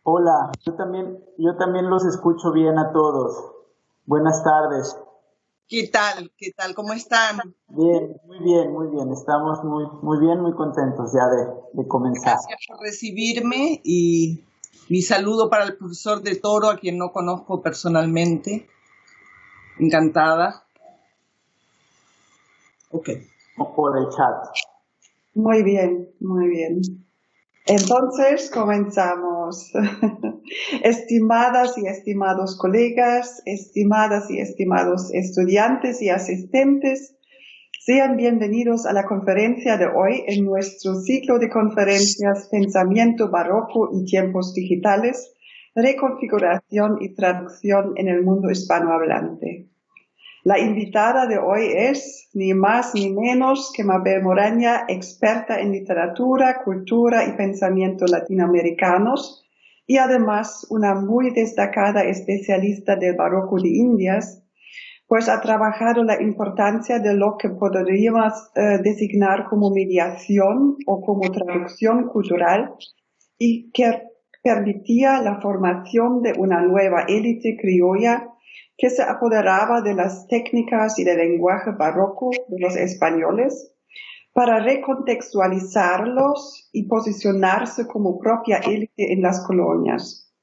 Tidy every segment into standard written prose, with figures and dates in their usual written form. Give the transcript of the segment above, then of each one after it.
Hola, yo también los escucho bien a todos. Buenas tardes. ¿Qué tal? ¿Qué tal? ¿Cómo están? Bien, muy bien, muy bien. Estamos muy bien, muy contentos ya de comenzar. Gracias por recibirme y mi saludo para el profesor de Toro, a quien no conozco personalmente. Encantada. Ok. Por el chat. Muy bien, muy bien. Entonces, comenzamos. Estimadas y estimados colegas, estimadas y estimados estudiantes y asistentes, sean bienvenidos a la conferencia de hoy en nuestro ciclo de conferencias Pensamiento Barroco y Tiempos Digitales, Reconfiguración y Traducción en el Mundo Hispanohablante. La invitada de hoy es ni más ni menos que Mabel Moraña, experta en literatura, cultura y pensamiento latinoamericanos y además una muy destacada especialista del barroco de Indias, pues ha trabajado la importancia de lo que podríamos designar como mediación o como traducción cultural y que permitía la formación de una nueva élite criolla que se apoderaba de las técnicas y del lenguaje barroco de los españoles para recontextualizarlos y posicionarse como propia élite en las colonias.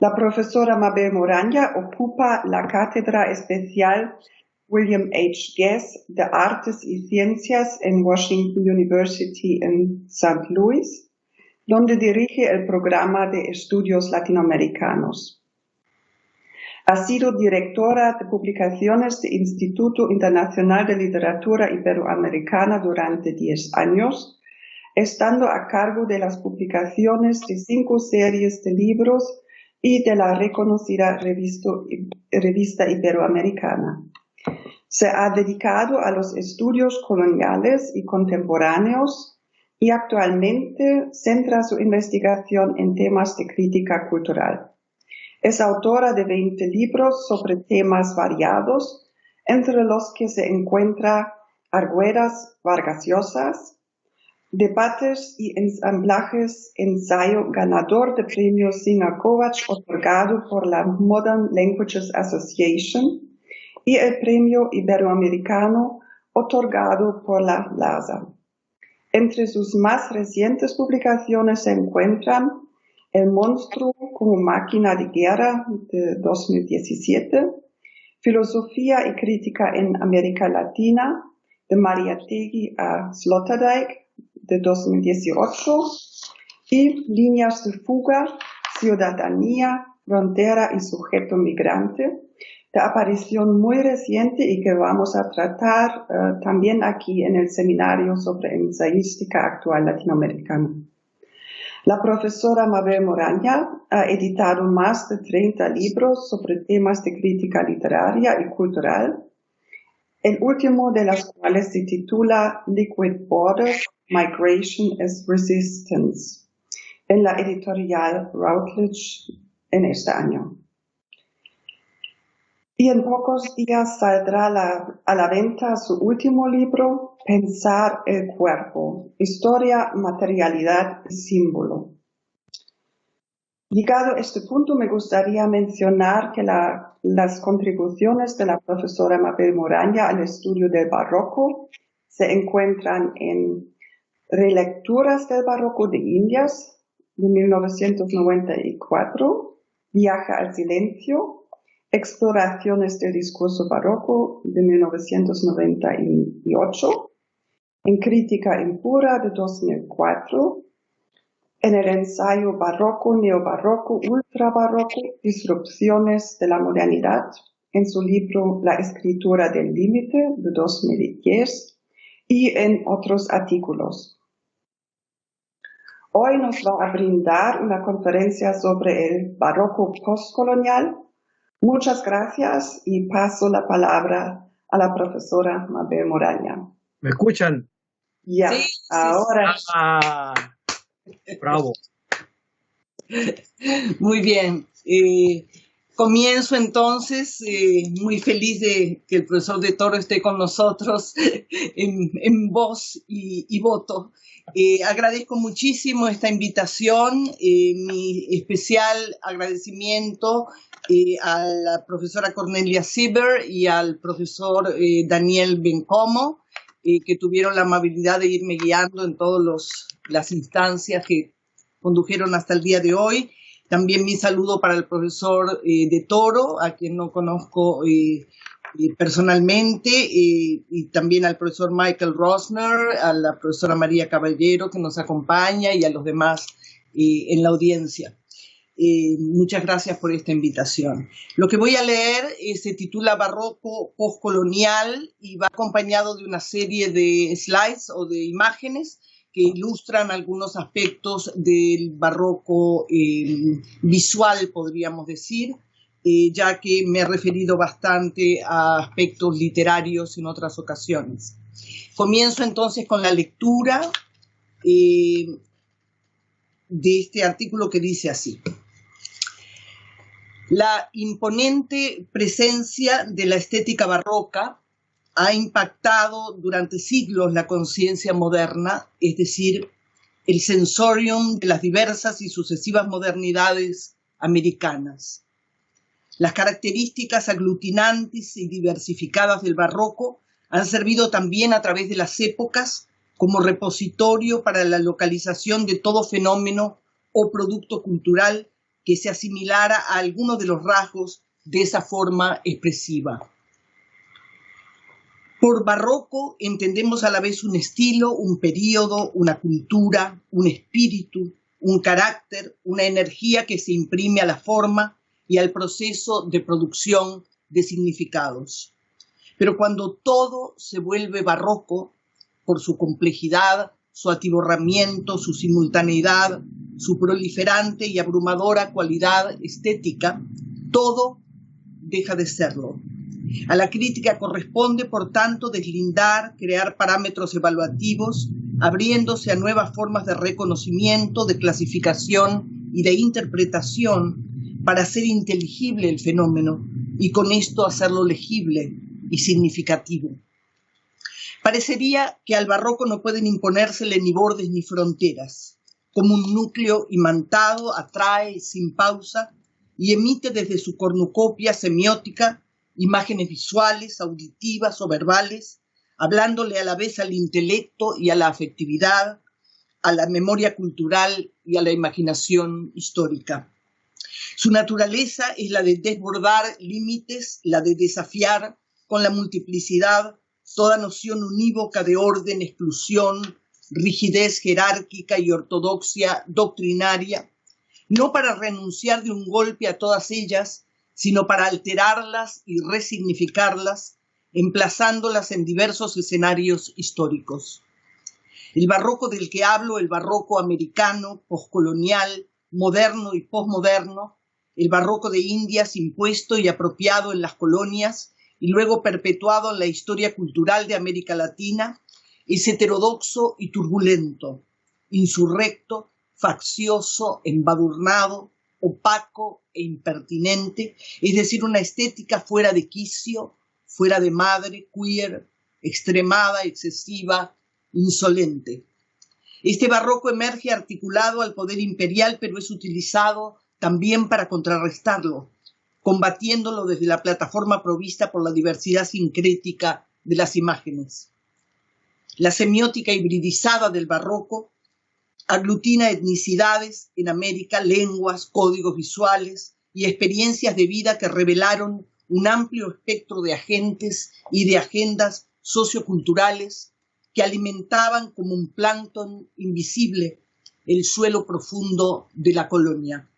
La profesora Mabel Moraña ocupa la cátedra especial William H. Guest de Artes y Ciencias en Washington University en St. Louis, donde dirige el programa de estudios latinoamericanos. Ha sido directora de publicaciones del Instituto Internacional de Literatura Iberoamericana durante 10 años, estando a cargo de las publicaciones de 5 series de libros y de la reconocida revista Iberoamericana. Se ha dedicado a los estudios coloniales y contemporáneos y actualmente centra su investigación en temas de crítica cultural. Es autora de 20 libros sobre temas variados, entre los que se encuentra Argüeras Vargasiosas, Debates y ensamblajes, ensayo ganador de premio Singer Kovács otorgado por la Modern Languages Association y el premio Iberoamericano otorgado por la LASA. Entre sus más recientes publicaciones se encuentran El monstruo como máquina de guerra de 2017, Filosofía y crítica en América Latina de Mariátegui a Sloterdijk de 2018 y Líneas de fuga, ciudadanía, frontera y sujeto migrante, de aparición muy reciente y que vamos a tratar también aquí en el seminario sobre ensayística actual latinoamericana. La profesora Mabel Moraña ha editado más de 30 libros sobre temas de crítica literaria y cultural, el último de los cuales se titula Liquid Borders, Migration as Resistance, en la editorial Routledge en este año. Y en pocos días saldrá a la venta su último libro, Pensar el cuerpo, historia, materialidad y símbolo. Llegado a este punto, me gustaría mencionar que las contribuciones de la profesora Mabel Moraña al estudio del barroco se encuentran en Relecturas del barroco de Indias, de 1994, Viaje al silencio, Exploraciones del discurso barroco, de 1998, en Crítica impura, de 2004, en el ensayo Barroco, Neobarroco, Ultrabarroco, Disrupciones de la modernidad, en su libro La escritura del límite, de 2010, y en otros artículos. Hoy nos va a brindar una conferencia sobre el barroco postcolonial. Muchas gracias y paso la palabra a la profesora Mabel Moraña. ¿Me escuchan? Ya, Sí, ahora. Ah, bravo. Muy bien. Comienzo entonces, muy feliz de que el profesor de Toro esté con nosotros en voz y voto. Agradezco muchísimo esta invitación, mi especial agradecimiento a la profesora Cornelia Sieber y al profesor Daniel Bencomo, que tuvieron la amabilidad de irme guiando en todas las instancias que condujeron hasta el día de hoy. También mi saludo para el profesor de Toro, a quien no conozco personalmente, y también al profesor Michael Rosner, a la profesora María Caballero, que nos acompaña, y a los demás en la audiencia. Muchas gracias por esta invitación. Lo que voy a leer se titula Barroco Postcolonial y va acompañado de una serie de slides o de imágenes que ilustran algunos aspectos del barroco visual, podríamos decir, ya que me he referido bastante a aspectos literarios en otras ocasiones. Comienzo entonces con la lectura de este artículo que dice así. La imponente presencia de la estética barroca ha impactado durante siglos la conciencia moderna, es decir, el sensorium de las diversas y sucesivas modernidades americanas. Las características aglutinantes y diversificadas del barroco han servido también a través de las épocas como repositorio para la localización de todo fenómeno o producto cultural que se asimilara a alguno de los rasgos de esa forma expresiva. Por barroco entendemos a la vez un estilo, un período, una cultura, un espíritu, un carácter, una energía que se imprime a la forma y al proceso de producción de significados. Pero cuando todo se vuelve barroco, por su complejidad, su atiborramiento, su simultaneidad, su proliferante y abrumadora cualidad estética, todo deja de serlo. A la crítica corresponde, por tanto, deslindar, crear parámetros evaluativos, abriéndose a nuevas formas de reconocimiento, de clasificación y de interpretación para hacer inteligible el fenómeno y con esto hacerlo legible y significativo. Parecería que al barroco no pueden imponérsele ni bordes ni fronteras. Como un núcleo imantado, atrae sin pausa y emite desde su cornucopia semiótica imágenes visuales, auditivas o verbales, hablándole a la vez al intelecto y a la afectividad, a la memoria cultural y a la imaginación histórica. Su naturaleza es la de desbordar límites, la de desafiar con la multiplicidad toda noción unívoca de orden, exclusión, rigidez jerárquica y ortodoxia doctrinaria, no para renunciar de un golpe a todas ellas, sino para alterarlas y resignificarlas, emplazándolas en diversos escenarios históricos. El barroco del que hablo, el barroco americano, poscolonial, moderno y posmoderno, el barroco de Indias impuesto y apropiado en las colonias y luego perpetuado en la historia cultural de América Latina, es heterodoxo y turbulento, insurrecto, faccioso, embadurnado, opaco e impertinente, es decir, una estética fuera de quicio, fuera de madre, queer, extremada, excesiva, insolente. Este barroco emerge articulado al poder imperial, pero es utilizado también para contrarrestarlo, combatiéndolo desde la plataforma provista por la diversidad sincrética de las imágenes. La semiótica hibridizada del barroco aglutina etnicidades en América, lenguas, códigos visuales y experiencias de vida que revelaron un amplio espectro de agentes y de agendas socioculturales que alimentaban como un plancton invisible el suelo profundo de la colonia.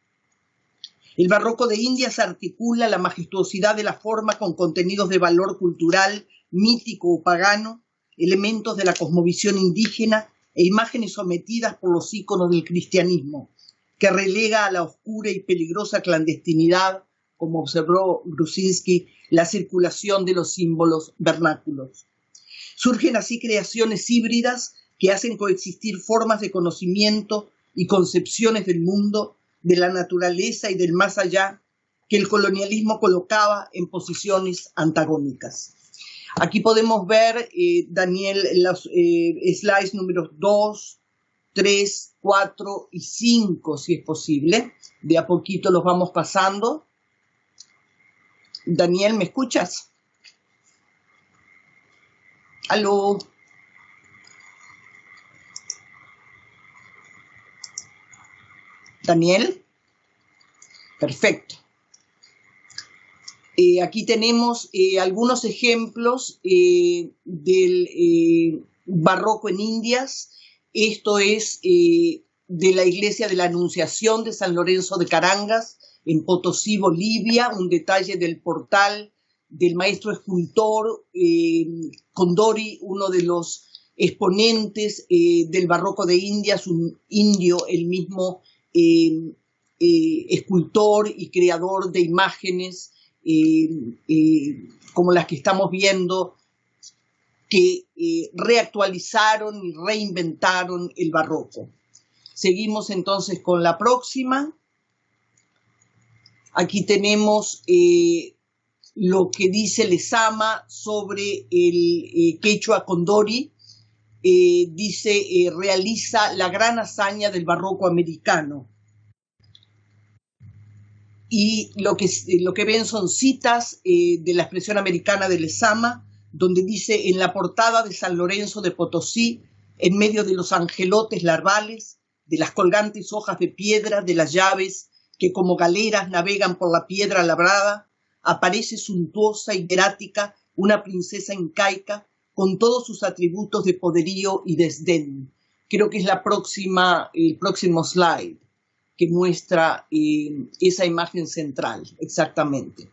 El barroco de Indias articula la majestuosidad de la forma con contenidos de valor cultural, mítico o pagano, elementos de la cosmovisión indígena e imágenes sometidas por los íconos del cristianismo, que relega a la oscura y peligrosa clandestinidad, como observó Grusinski, la circulación de los símbolos vernáculos. Surgen así creaciones híbridas que hacen coexistir formas de conocimiento y concepciones del mundo, de la naturaleza y del más allá, que el colonialismo colocaba en posiciones antagónicas. Aquí podemos ver, Daniel, los slides números 2, 3, 4 y 5, si es posible. De a poquito los vamos pasando. Daniel, ¿me escuchas? ¿Aló? Daniel. Perfecto. Aquí tenemos algunos ejemplos del barroco en Indias. Esto es de la iglesia de la Anunciación de San Lorenzo de Carangas, en Potosí, Bolivia, un detalle del portal del maestro escultor Condori, uno de los exponentes del barroco de Indias, un indio, el mismo escultor y creador de imágenes como las que estamos viendo, que reactualizaron y reinventaron el barroco. Seguimos entonces con la próxima. Aquí tenemos lo que dice Lezama sobre el quechua Condori. Dice, realiza la gran hazaña del barroco americano. Y lo que ven son citas de la expresión americana de Lezama, donde dice, en la portada de San Lorenzo de Potosí, en medio de los angelotes larvales, de las colgantes hojas de piedra, de las llaves que como galeras navegan por la piedra labrada, aparece suntuosa y grática una princesa incaica con todos sus atributos de poderío y desdén. Creo que es el próximo slide que muestra esa imagen central, exactamente.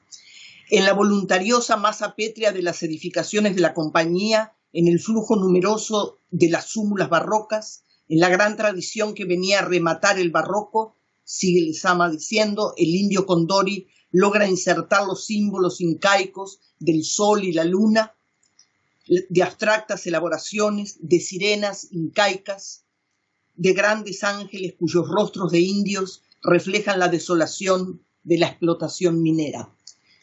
En la voluntariosa masa pétrea de las edificaciones de la compañía, en el flujo numeroso de las súmulas barrocas, en la gran tradición que venía a rematar el barroco, sigue Lezama diciendo, el indio Condori logra insertar los símbolos incaicos del sol y la luna, de abstractas elaboraciones, de sirenas incaicas, de grandes ángeles cuyos rostros de indios reflejan la desolación de la explotación minera.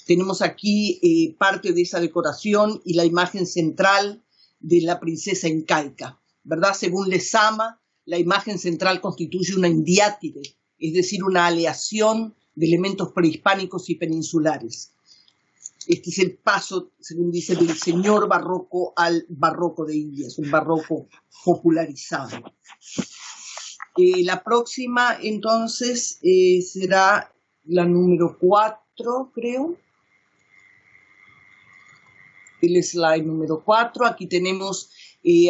Tenemos aquí parte de esa decoración y la imagen central de la princesa incaica, ¿verdad? Según Lezama, la imagen central constituye una indiátide, es decir, una aleación de elementos prehispánicos y peninsulares. Este es el paso, según dice, del señor barroco al barroco de Indias, un barroco popularizado. La próxima, entonces, será la número 4, creo. El slide número 4. Aquí tenemos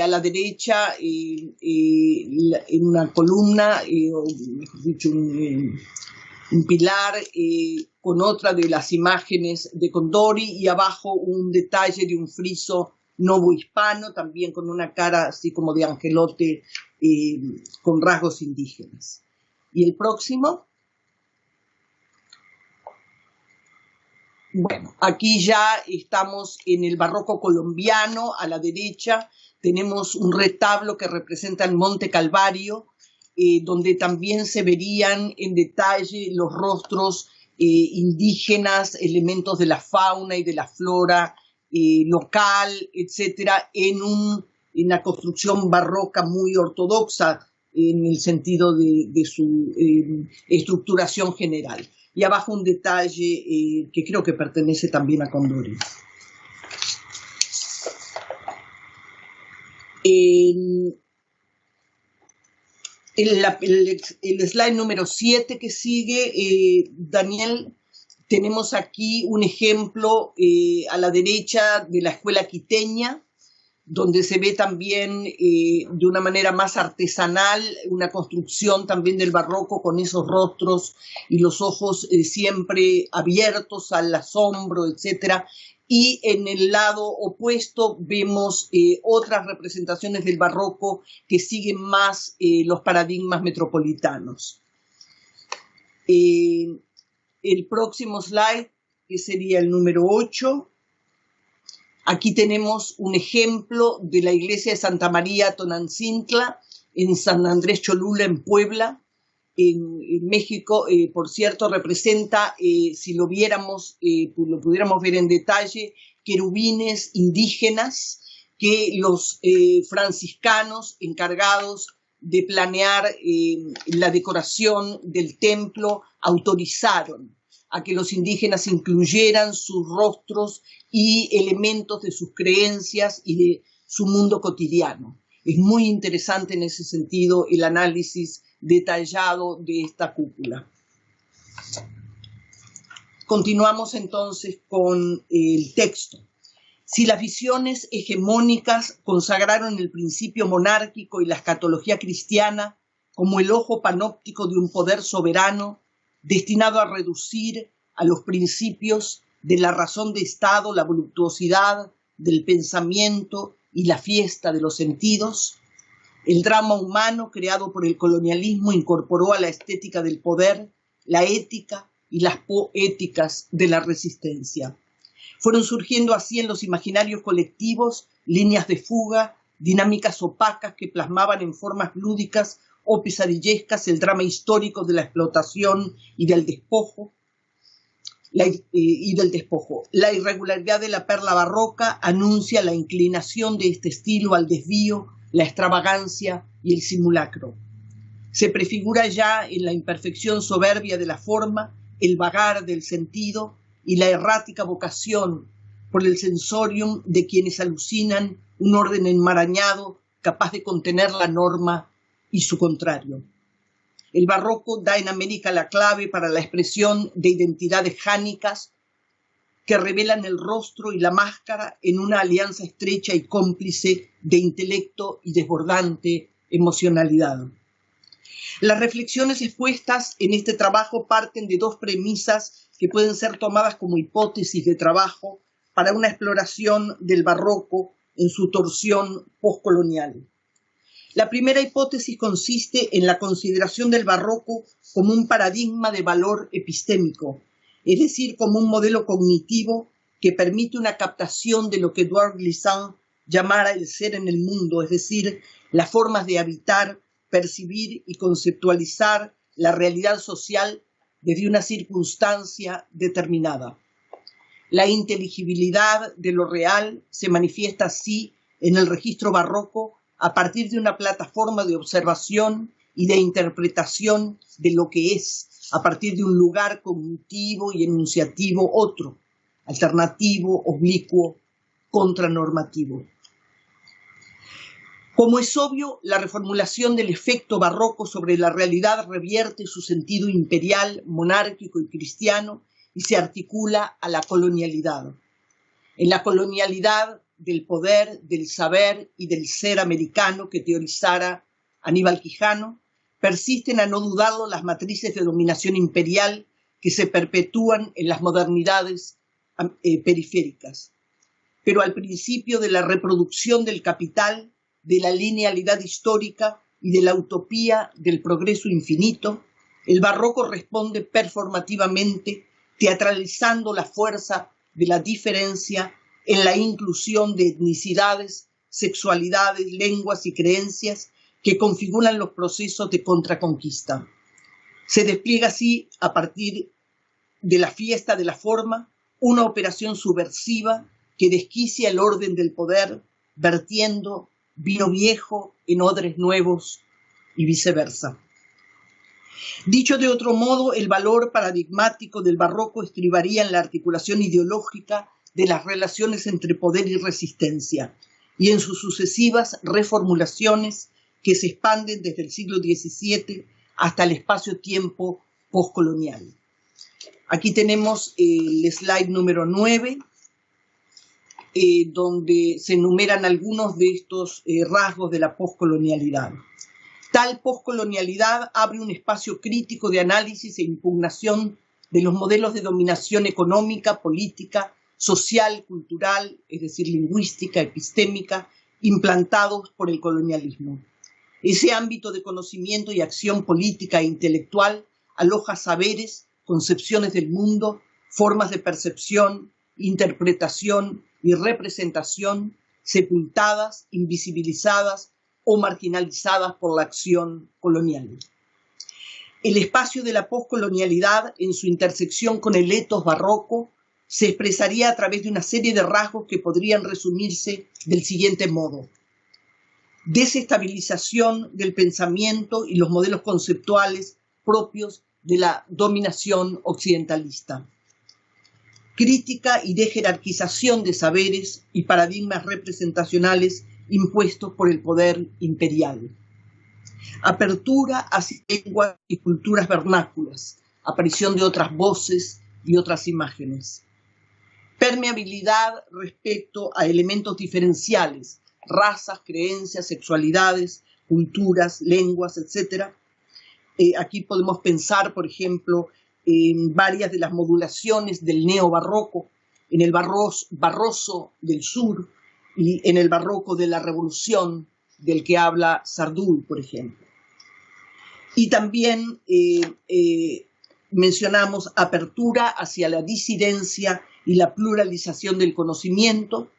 a la derecha en una columna, o mejor dicho, un pilar con otra de las imágenes de Condori y abajo un detalle de un friso novohispano, también con una cara así como de angelote con rasgos indígenas. Y el próximo. Bueno, aquí ya estamos en el barroco colombiano. A la derecha tenemos un retablo que representa el Monte Calvario, donde también se verían en detalle los rostros indígenas, elementos de la fauna y de la flora local, etcétera, en una construcción barroca muy ortodoxa en el sentido de su estructuración general. Y abajo un detalle que creo que pertenece también a Condori. El slide número 7 que sigue, Daniel, tenemos aquí un ejemplo a la derecha de la escuela quiteña, donde se ve también de una manera más artesanal una construcción también del barroco con esos rostros y los ojos siempre abiertos al asombro, etcétera. Y en el lado opuesto vemos otras representaciones del barroco que siguen más los paradigmas metropolitanos. El próximo slide, que sería el número 8. Aquí tenemos un ejemplo de la iglesia de Santa María Tonancintla en San Andrés Cholula, en Puebla, en México, por cierto, representa, si lo viéramos, lo pudiéramos ver en detalle, querubines indígenas que los franciscanos encargados de planear la decoración del templo autorizaron a que los indígenas incluyeran sus rostros y elementos de sus creencias y de su mundo cotidiano. Es muy interesante en ese sentido el análisis detallado de esta cúpula. Continuamos entonces con el texto. Si las visiones hegemónicas consagraron el principio monárquico y la escatología cristiana como el ojo panóptico de un poder soberano destinado a reducir a los principios de la razón de Estado la voluptuosidad del pensamiento y la fiesta de los sentidos, el drama humano creado por el colonialismo incorporó a la estética del poder la ética y las poéticas de la resistencia. Fueron surgiendo así en los imaginarios colectivos líneas de fuga, dinámicas opacas que plasmaban en formas lúdicas o pesadillescas el drama histórico de la explotación y del despojo. La irregularidad de la perla barroca anuncia la inclinación de este estilo al desvío, la extravagancia y el simulacro. Se prefigura ya en la imperfección soberbia de la forma, el vagar del sentido y la errática vocación por el sensorium de quienes alucinan un orden enmarañado capaz de contener la norma y su contrario. El barroco da en América la clave para la expresión de identidades jánicas que revelan el rostro y la máscara en una alianza estrecha y cómplice de intelecto y desbordante emocionalidad. Las reflexiones expuestas en este trabajo parten de dos premisas que pueden ser tomadas como hipótesis de trabajo para una exploración del barroco en su torsión postcolonial. La primera hipótesis consiste en la consideración del barroco como un paradigma de valor epistémico, es decir, como un modelo cognitivo que permite una captación de lo que Édouard Glissant llamara el ser en el mundo, es decir, las formas de habitar, percibir y conceptualizar la realidad social desde una circunstancia determinada. La inteligibilidad de lo real se manifiesta así en el registro barroco a partir de una plataforma de observación y de interpretación de lo que es, a partir de un lugar cognitivo y enunciativo otro, alternativo, oblicuo, contranormativo. Como es obvio, la reformulación del efecto barroco sobre la realidad revierte su sentido imperial, monárquico y cristiano y se articula a la colonialidad. En la colonialidad del poder, del saber y del ser americano que teorizara Aníbal Quijano, persisten a no dudarlo las matrices de dominación imperial que se perpetúan en las modernidades periféricas. Pero al principio de la reproducción del capital, de la linealidad histórica y de la utopía del progreso infinito, el barroco responde performativamente, teatralizando la fuerza de la diferencia en la inclusión de etnicidades, sexualidades, lenguas y creencias que configuran los procesos de contraconquista. Se despliega así, a partir de la fiesta de la forma, una operación subversiva que desquicia el orden del poder, vertiendo vino viejo en odres nuevos y viceversa. Dicho de otro modo, el valor paradigmático del barroco estribaría en la articulación ideológica de las relaciones entre poder y resistencia y en sus sucesivas reformulaciones que se expanden desde el siglo XVII hasta el espacio-tiempo postcolonial. Aquí tenemos el slide número 9, donde se enumeran algunos de estos rasgos de la poscolonialidad. Tal poscolonialidad abre un espacio crítico de análisis e impugnación de los modelos de dominación económica, política, social, cultural, es decir, lingüística, epistémica, implantados por el colonialismo. Ese ámbito de conocimiento y acción política e intelectual aloja saberes, concepciones del mundo, formas de percepción, interpretación y representación sepultadas, invisibilizadas o marginalizadas por la acción colonial. El espacio de la poscolonialidad, en su intersección con el etos barroco, se expresaría a través de una serie de rasgos que podrían resumirse del siguiente modo: desestabilización del pensamiento y los modelos conceptuales propios de la dominación occidentalista, crítica y dejerarquización de saberes y paradigmas representacionales impuestos por el poder imperial, apertura hacia lenguas y culturas vernáculas, aparición de otras voces y otras imágenes, permeabilidad respecto a elementos diferenciales, razas, creencias, sexualidades, culturas, lenguas, etc. Aquí podemos pensar, por ejemplo, en varias de las modulaciones del neobarroco, en el barroso del sur y en el barroco de la Revolución, del que habla Sardou, por ejemplo. Y también mencionamos apertura hacia la disidencia y la pluralización del conocimiento,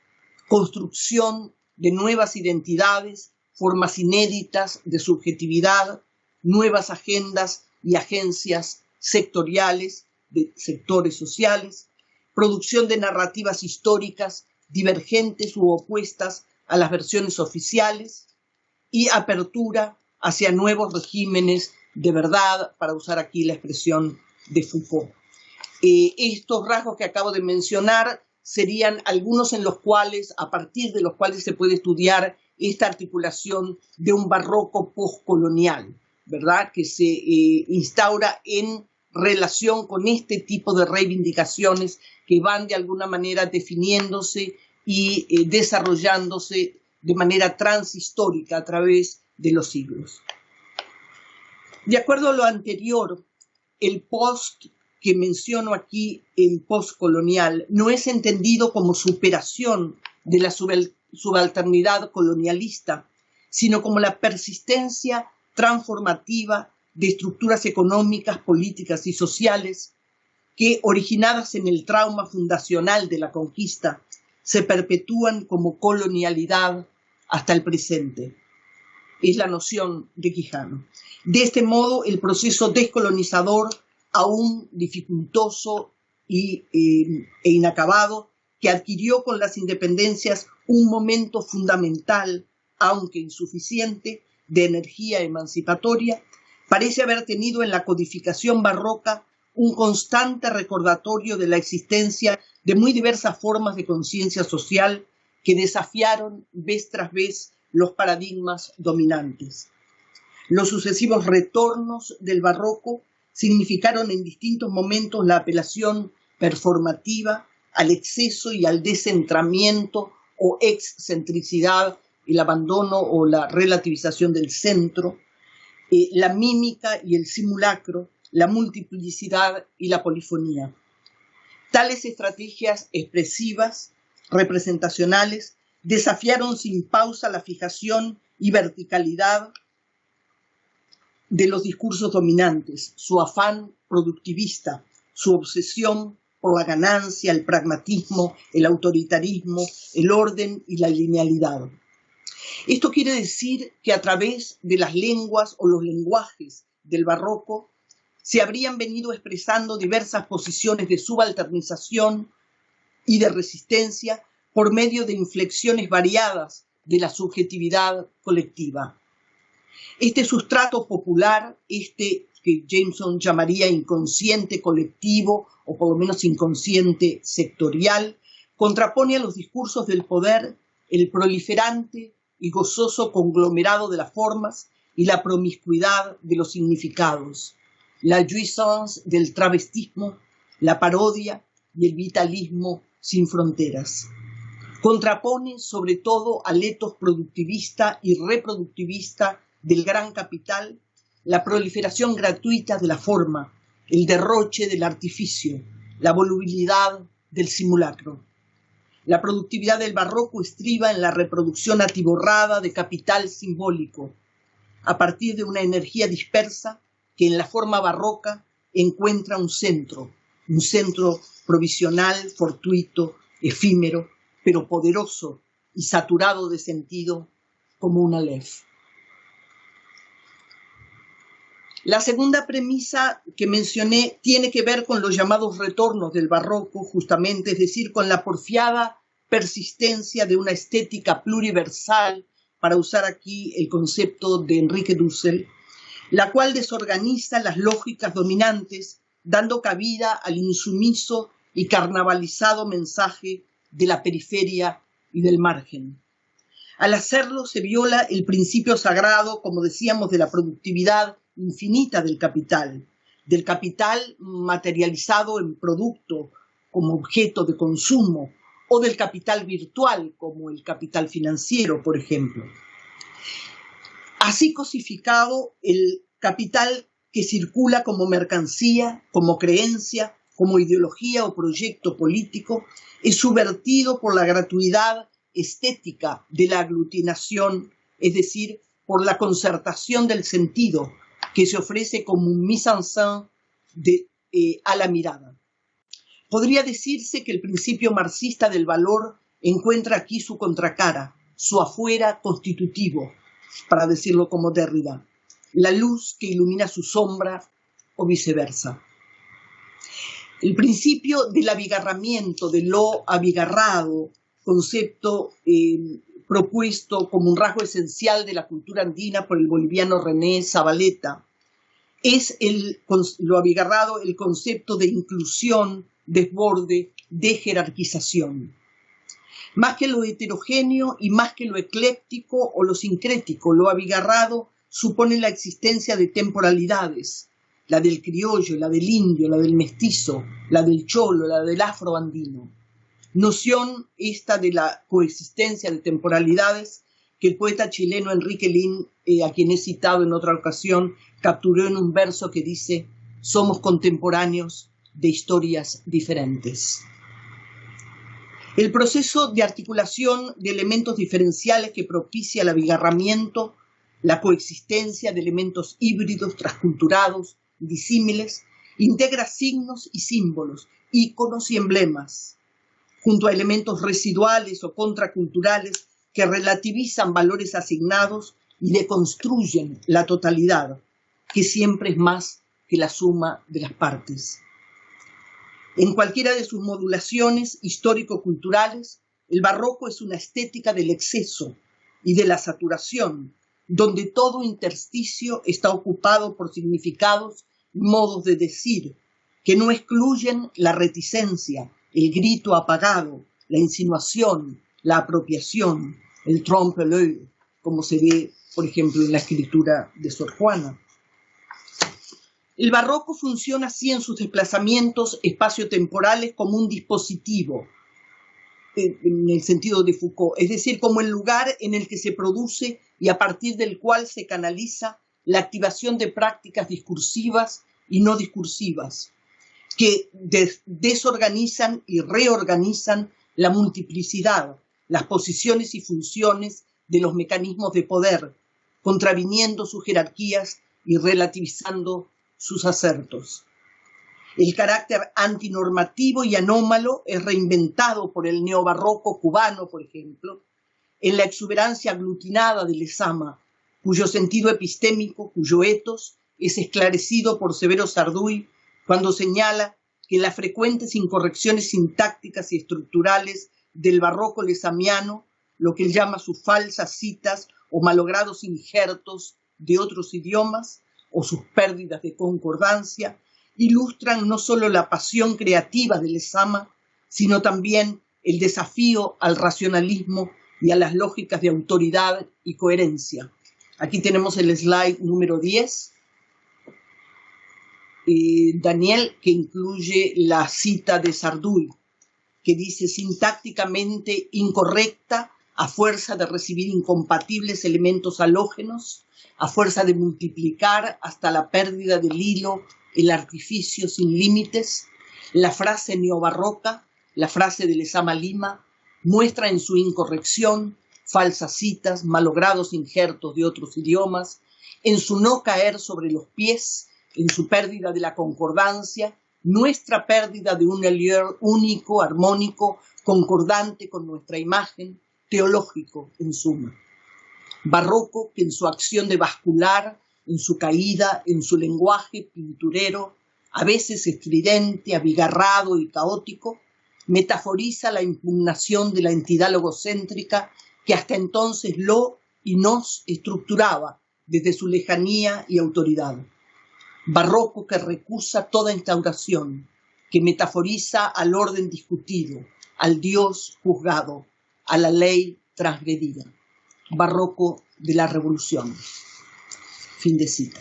construcción de nuevas identidades, formas inéditas de subjetividad, nuevas agendas y agencias sectoriales de sectores sociales, producción de narrativas históricas divergentes u opuestas a las versiones oficiales y apertura hacia nuevos regímenes de verdad, para usar aquí la expresión de Foucault. Estos rasgos que acabo de mencionar serían algunos en los cuales, a partir de los cuales se puede estudiar esta articulación de un barroco postcolonial, ¿verdad?, que se instaura en relación con este tipo de reivindicaciones que van de alguna manera definiéndose y desarrollándose de manera transhistórica a través de los siglos. De acuerdo a lo anterior, el post que menciono aquí, el postcolonial, no es entendido como superación de la subalternidad colonialista, sino como la persistencia transformativa de estructuras económicas, políticas y sociales que, originadas en el trauma fundacional de la conquista, se perpetúan como colonialidad hasta el presente. Es la noción de Quijano. De este modo, el proceso descolonizador, aún dificultoso e inacabado, que adquirió con las independencias un momento fundamental, aunque insuficiente, de energía emancipatoria, parece haber tenido en la codificación barroca un constante recordatorio de la existencia de muy diversas formas de conciencia social que desafiaron vez tras vez los paradigmas dominantes. Los sucesivos retornos del barroco significaron en distintos momentos la apelación performativa al exceso y al descentramiento o excentricidad, el abandono o la relativización del centro, la mímica y el simulacro, la multiplicidad y la polifonía. Tales estrategias expresivas, representacionales, desafiaron sin pausa la fijación y verticalidad de los discursos dominantes, su afán productivista, su obsesión por la ganancia, el pragmatismo, el autoritarismo, el orden y la linealidad. Esto quiere decir que a través de las lenguas o los lenguajes del barroco se habrían venido expresando diversas posiciones de subalternización y de resistencia por medio de inflexiones variadas de la subjetividad colectiva. Este sustrato popular, que Jameson llamaría inconsciente colectivo o por lo menos inconsciente sectorial, contrapone a los discursos del poder el proliferante y gozoso conglomerado de las formas y la promiscuidad de los significados, la jouissance del travestismo, la parodia y el vitalismo sin fronteras. Contrapone sobre todo al etos productivista y reproductivista del gran capital la proliferación gratuita de la forma, el derroche del artificio, la volubilidad del simulacro. La productividad del barroco estriba en la reproducción atiborrada de capital simbólico, a partir de una energía dispersa que en la forma barroca encuentra un centro provisional, fortuito, efímero, pero poderoso y saturado de sentido como un aleph. La segunda premisa que mencioné tiene que ver con los llamados retornos del barroco, justamente, es decir, con la porfiada persistencia de una estética pluriversal, para usar aquí el concepto de Enrique Dussel, la cual desorganiza las lógicas dominantes, dando cabida al insumiso y carnavalizado mensaje de la periferia y del margen. Al hacerlo se viola el principio sagrado, como decíamos, de la productividad infinita del capital materializado en producto como objeto de consumo, o del capital virtual como el capital financiero, por ejemplo. Así cosificado, el capital que circula como mercancía, como creencia, como ideología o proyecto político, es subvertido por la gratuidad estética de la aglutinación, es decir, por la concertación del sentido que se ofrece como un mise en scène a la mirada. Podría decirse que el principio marxista del valor encuentra aquí su contracara, su afuera constitutivo, para decirlo como Derrida, la luz que ilumina su sombra o viceversa. El principio del abigarramiento, de lo abigarrado, concepto propuesto como un rasgo esencial de la cultura andina por el boliviano René Zabaleta, es lo abigarrado el concepto de inclusión, desborde, de jerarquización. Más que lo heterogéneo y más que lo ecléctico o lo sincrético, lo abigarrado supone la existencia de temporalidades, la del criollo, la del indio, la del mestizo, la del cholo, la del afroandino. Noción esta de la coexistencia de temporalidades que el poeta chileno Enrique Lin, a quien he citado en otra ocasión, capturó en un verso que dice: somos contemporáneos de historias diferentes. El proceso de articulación de elementos diferenciales que propicia el abigarramiento, la coexistencia de elementos híbridos, transculturados, disímiles, integra signos y símbolos, íconos y emblemas, junto a elementos residuales o contraculturales que relativizan valores asignados y deconstruyen la totalidad, que siempre es más que la suma de las partes. En cualquiera de sus modulaciones histórico-culturales, el barroco es una estética del exceso y de la saturación, donde todo intersticio está ocupado por significados y modos de decir que no excluyen la reticencia, el grito apagado, la insinuación, la apropiación, el trompe-l'œil, como se ve, por ejemplo, en la escritura de Sor Juana. El barroco funciona así en sus desplazamientos espaciotemporales como un dispositivo, en el sentido de Foucault, es decir, como el lugar en el que se produce y a partir del cual se canaliza la activación de prácticas discursivas y no discursivas, que desorganizan y reorganizan la multiplicidad, las posiciones y funciones de los mecanismos de poder, contraviniendo sus jerarquías y relativizando sus acertos. El carácter antinormativo y anómalo es reinventado por el neobarroco cubano, por ejemplo, en la exuberancia aglutinada de Lezama, cuyo sentido epistémico, cuyo etos, es esclarecido por Severo Sarduy cuando señala que las frecuentes incorrecciones sintácticas y estructurales del barroco lezamiano, lo que él llama sus falsas citas o malogrados injertos de otros idiomas, o sus pérdidas de concordancia, ilustran no solo la pasión creativa de Lezama, sino también el desafío al racionalismo y a las lógicas de autoridad y coherencia. Aquí tenemos el slide número 10, Daniel, que incluye la cita de Sarduy, que dice: sintácticamente incorrecta, a fuerza de recibir incompatibles elementos halógenos, a fuerza de multiplicar hasta la pérdida del hilo el artificio sin límites, la frase neobarroca, la frase de Lezama Lima, muestra en su incorrección falsas citas, malogrados injertos de otros idiomas, en su no caer sobre los pies, en su pérdida de la concordancia, nuestra pérdida de un elior único, armónico, concordante con nuestra imagen, teológico en suma. Barroco que en su acción de bascular en su caída, en su lenguaje pinturero, a veces estridente, abigarrado y caótico, metaforiza la impugnación de la entidad logocéntrica que hasta entonces lo y nos estructuraba desde su lejanía y autoridad. Barroco que recusa toda instauración, que metaforiza al orden discutido, al Dios juzgado, a la ley transgredida. Barroco de la Revolución. Fin de cita.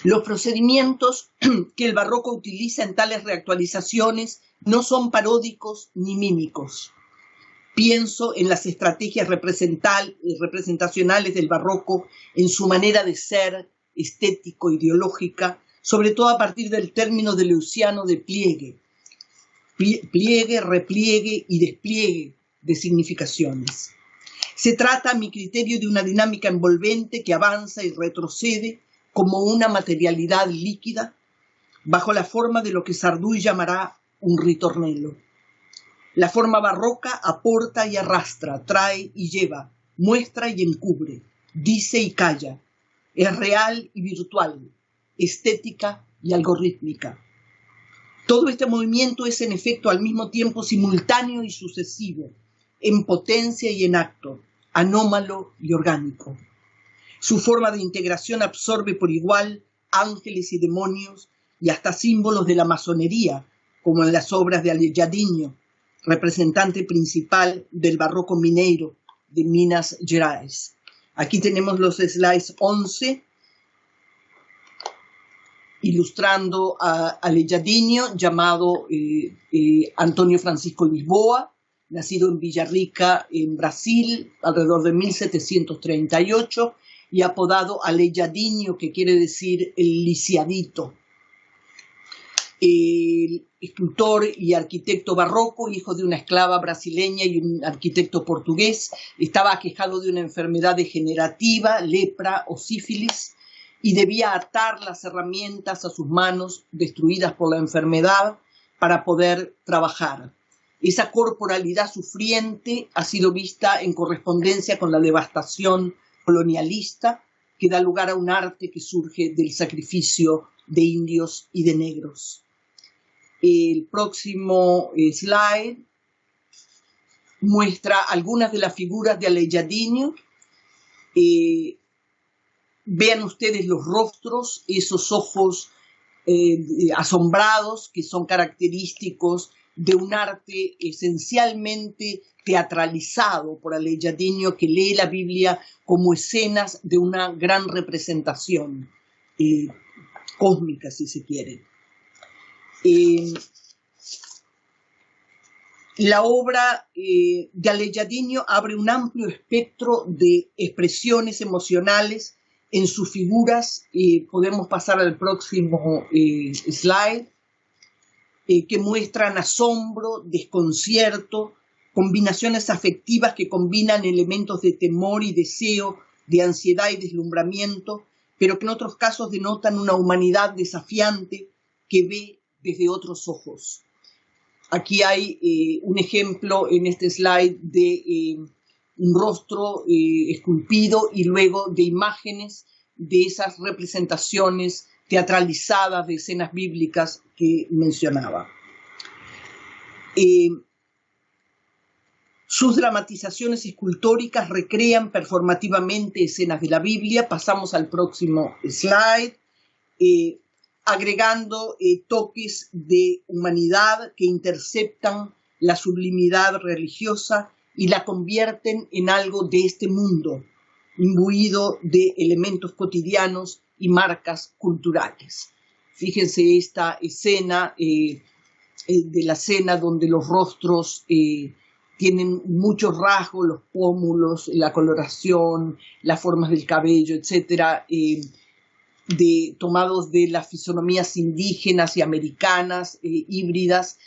Los procedimientos que el barroco utiliza en tales reactualizaciones no son paródicos ni mímicos. Pienso en las estrategias representacionales del barroco, en su manera de ser estético-ideológica, sobre todo a partir del término de Leuciano de pliegue, repliegue y despliegue de significaciones. Se trata, a mi criterio, de una dinámica envolvente que avanza y retrocede como una materialidad líquida bajo la forma de lo que Sarduy llamará un ritornello. La forma barroca aporta y arrastra, trae y lleva, muestra y encubre, dice y calla, es real y virtual, estética y algorítmica. Todo este movimiento es en efecto al mismo tiempo simultáneo y sucesivo, en potencia y en acto, anómalo y orgánico. Su forma de integración absorbe por igual ángeles y demonios y hasta símbolos de la masonería, como en las obras de Aleijadinho, representante principal del barroco mineiro de Minas Gerais. Aquí tenemos los slides 11, ilustrando a Aleijadinho, llamado Antonio Francisco Lisboa, nacido en Villarrica, en Brasil, alrededor de 1738, y apodado Aleijadinho, que quiere decir el lisiadito. El escultor y arquitecto barroco, hijo de una esclava brasileña y un arquitecto portugués, estaba aquejado de una enfermedad degenerativa, lepra o sífilis, y debía atar las herramientas a sus manos destruidas por la enfermedad para poder trabajar. Esa corporalidad sufriente ha sido vista en correspondencia con la devastación colonialista que da lugar a un arte que surge del sacrificio de indios y de negros. El próximo slide muestra algunas de las figuras de Aleijadinho. Vean ustedes los rostros, esos ojos asombrados que son característicos de un arte esencialmente teatralizado por Aleijadinho, que lee la Biblia como escenas de una gran representación cósmica, si se quiere. La obra de Aleijadinho abre un amplio espectro de expresiones emocionales en sus figuras. Podemos pasar al próximo slide, que muestran asombro, desconcierto, combinaciones afectivas que combinan elementos de temor y deseo, de ansiedad y deslumbramiento, pero que en otros casos denotan una humanidad desafiante que ve desde otros ojos. Aquí hay un ejemplo en este slide de un rostro esculpido y luego de imágenes de esas representaciones teatralizadas de escenas bíblicas que mencionaba. Sus dramatizaciones escultóricas recrean performativamente escenas de la Biblia. Pasamos al próximo slide, agregando toques de humanidad que interceptan la sublimidad religiosa y la convierten en algo de este mundo, imbuido de elementos cotidianos y marcas culturales. Fíjense esta escena de la cena donde los rostros tienen muchos rasgos, los pómulos, la coloración, las formas del cabello, etcétera, tomados de las fisonomías indígenas y americanas, híbridas,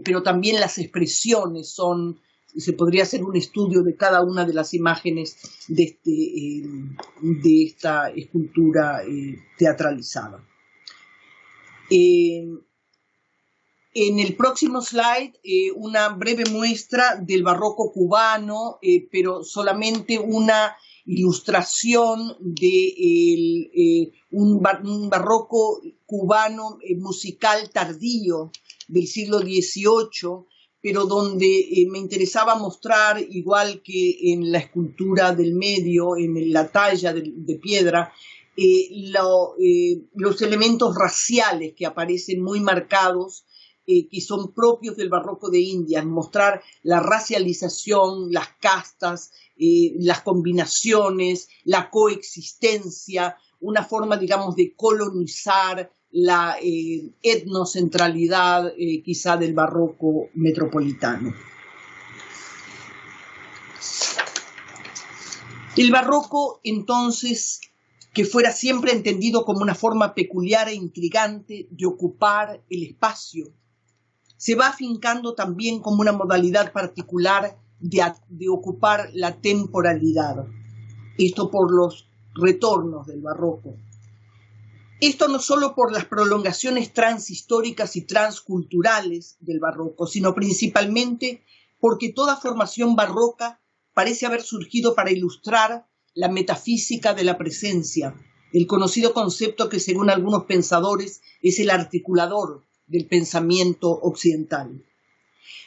pero también las expresiones se podría hacer un estudio de cada una de las imágenes de esta escultura teatralizada. En el próximo slide, una breve muestra del barroco cubano, pero solamente una ilustración de un barroco cubano musical tardío del siglo XVIII, pero donde me interesaba mostrar, igual que en la escultura del medio, en la talla de piedra, los elementos raciales que aparecen muy marcados, que son propios del barroco de India, mostrar la racialización, las castas, las combinaciones, la coexistencia, una forma, digamos, de colonizar la etnocentralidad quizá del barroco metropolitano. El barroco, entonces, que fuera siempre entendido como una forma peculiar e intrigante de ocupar el espacio, se va afincando también como una modalidad particular de ocupar la temporalidad. Esto por los retornos del barroco. Esto no solo por las prolongaciones transhistóricas y transculturales del barroco, sino principalmente porque toda formación barroca parece haber surgido para ilustrar la metafísica de la presencia, el conocido concepto que según algunos pensadores es el articulador del pensamiento occidental.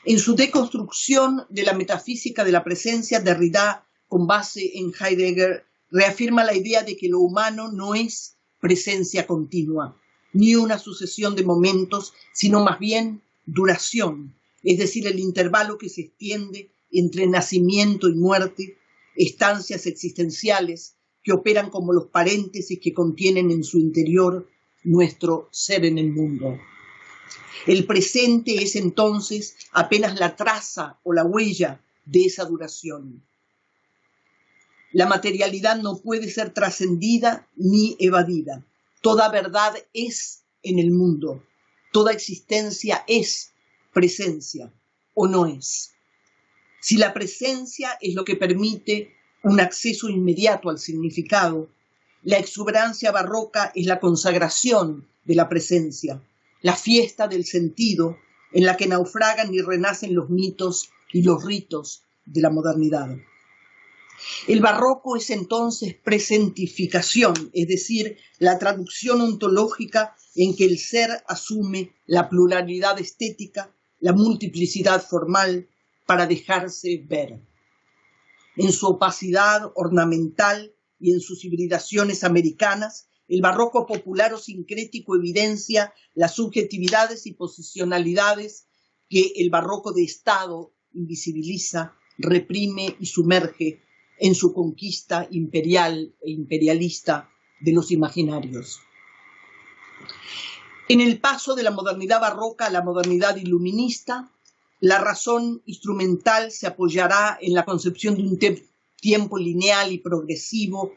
En su deconstrucción de la metafísica de la presencia, Derrida, con base en Heidegger, reafirma la idea de que lo humano no es presencia continua, ni una sucesión de momentos, sino más bien duración, es decir, el intervalo que se extiende entre nacimiento y muerte, estancias existenciales que operan como los paréntesis que contienen en su interior nuestro ser en el mundo. El presente es entonces apenas la traza o la huella de esa duración. La materialidad no puede ser trascendida ni evadida. Toda verdad es en el mundo. Toda existencia es presencia o no es. Si la presencia es lo que permite un acceso inmediato al significado, la exuberancia barroca es la consagración de la presencia, la fiesta del sentido en la que naufragan y renacen los mitos y los ritos de la modernidad. El barroco es entonces presentificación, es decir, la traducción ontológica en que el ser asume la pluralidad estética, la multiplicidad formal para dejarse ver. En su opacidad ornamental y en sus hibridaciones americanas, el barroco popular o sincrético evidencia las subjetividades y posicionalidades que el barroco de Estado invisibiliza, reprime y sumerge en su conquista imperial e imperialista de los imaginarios. En el paso de la modernidad barroca a la modernidad iluminista, la razón instrumental se apoyará en la concepción de un tiempo lineal y progresivo,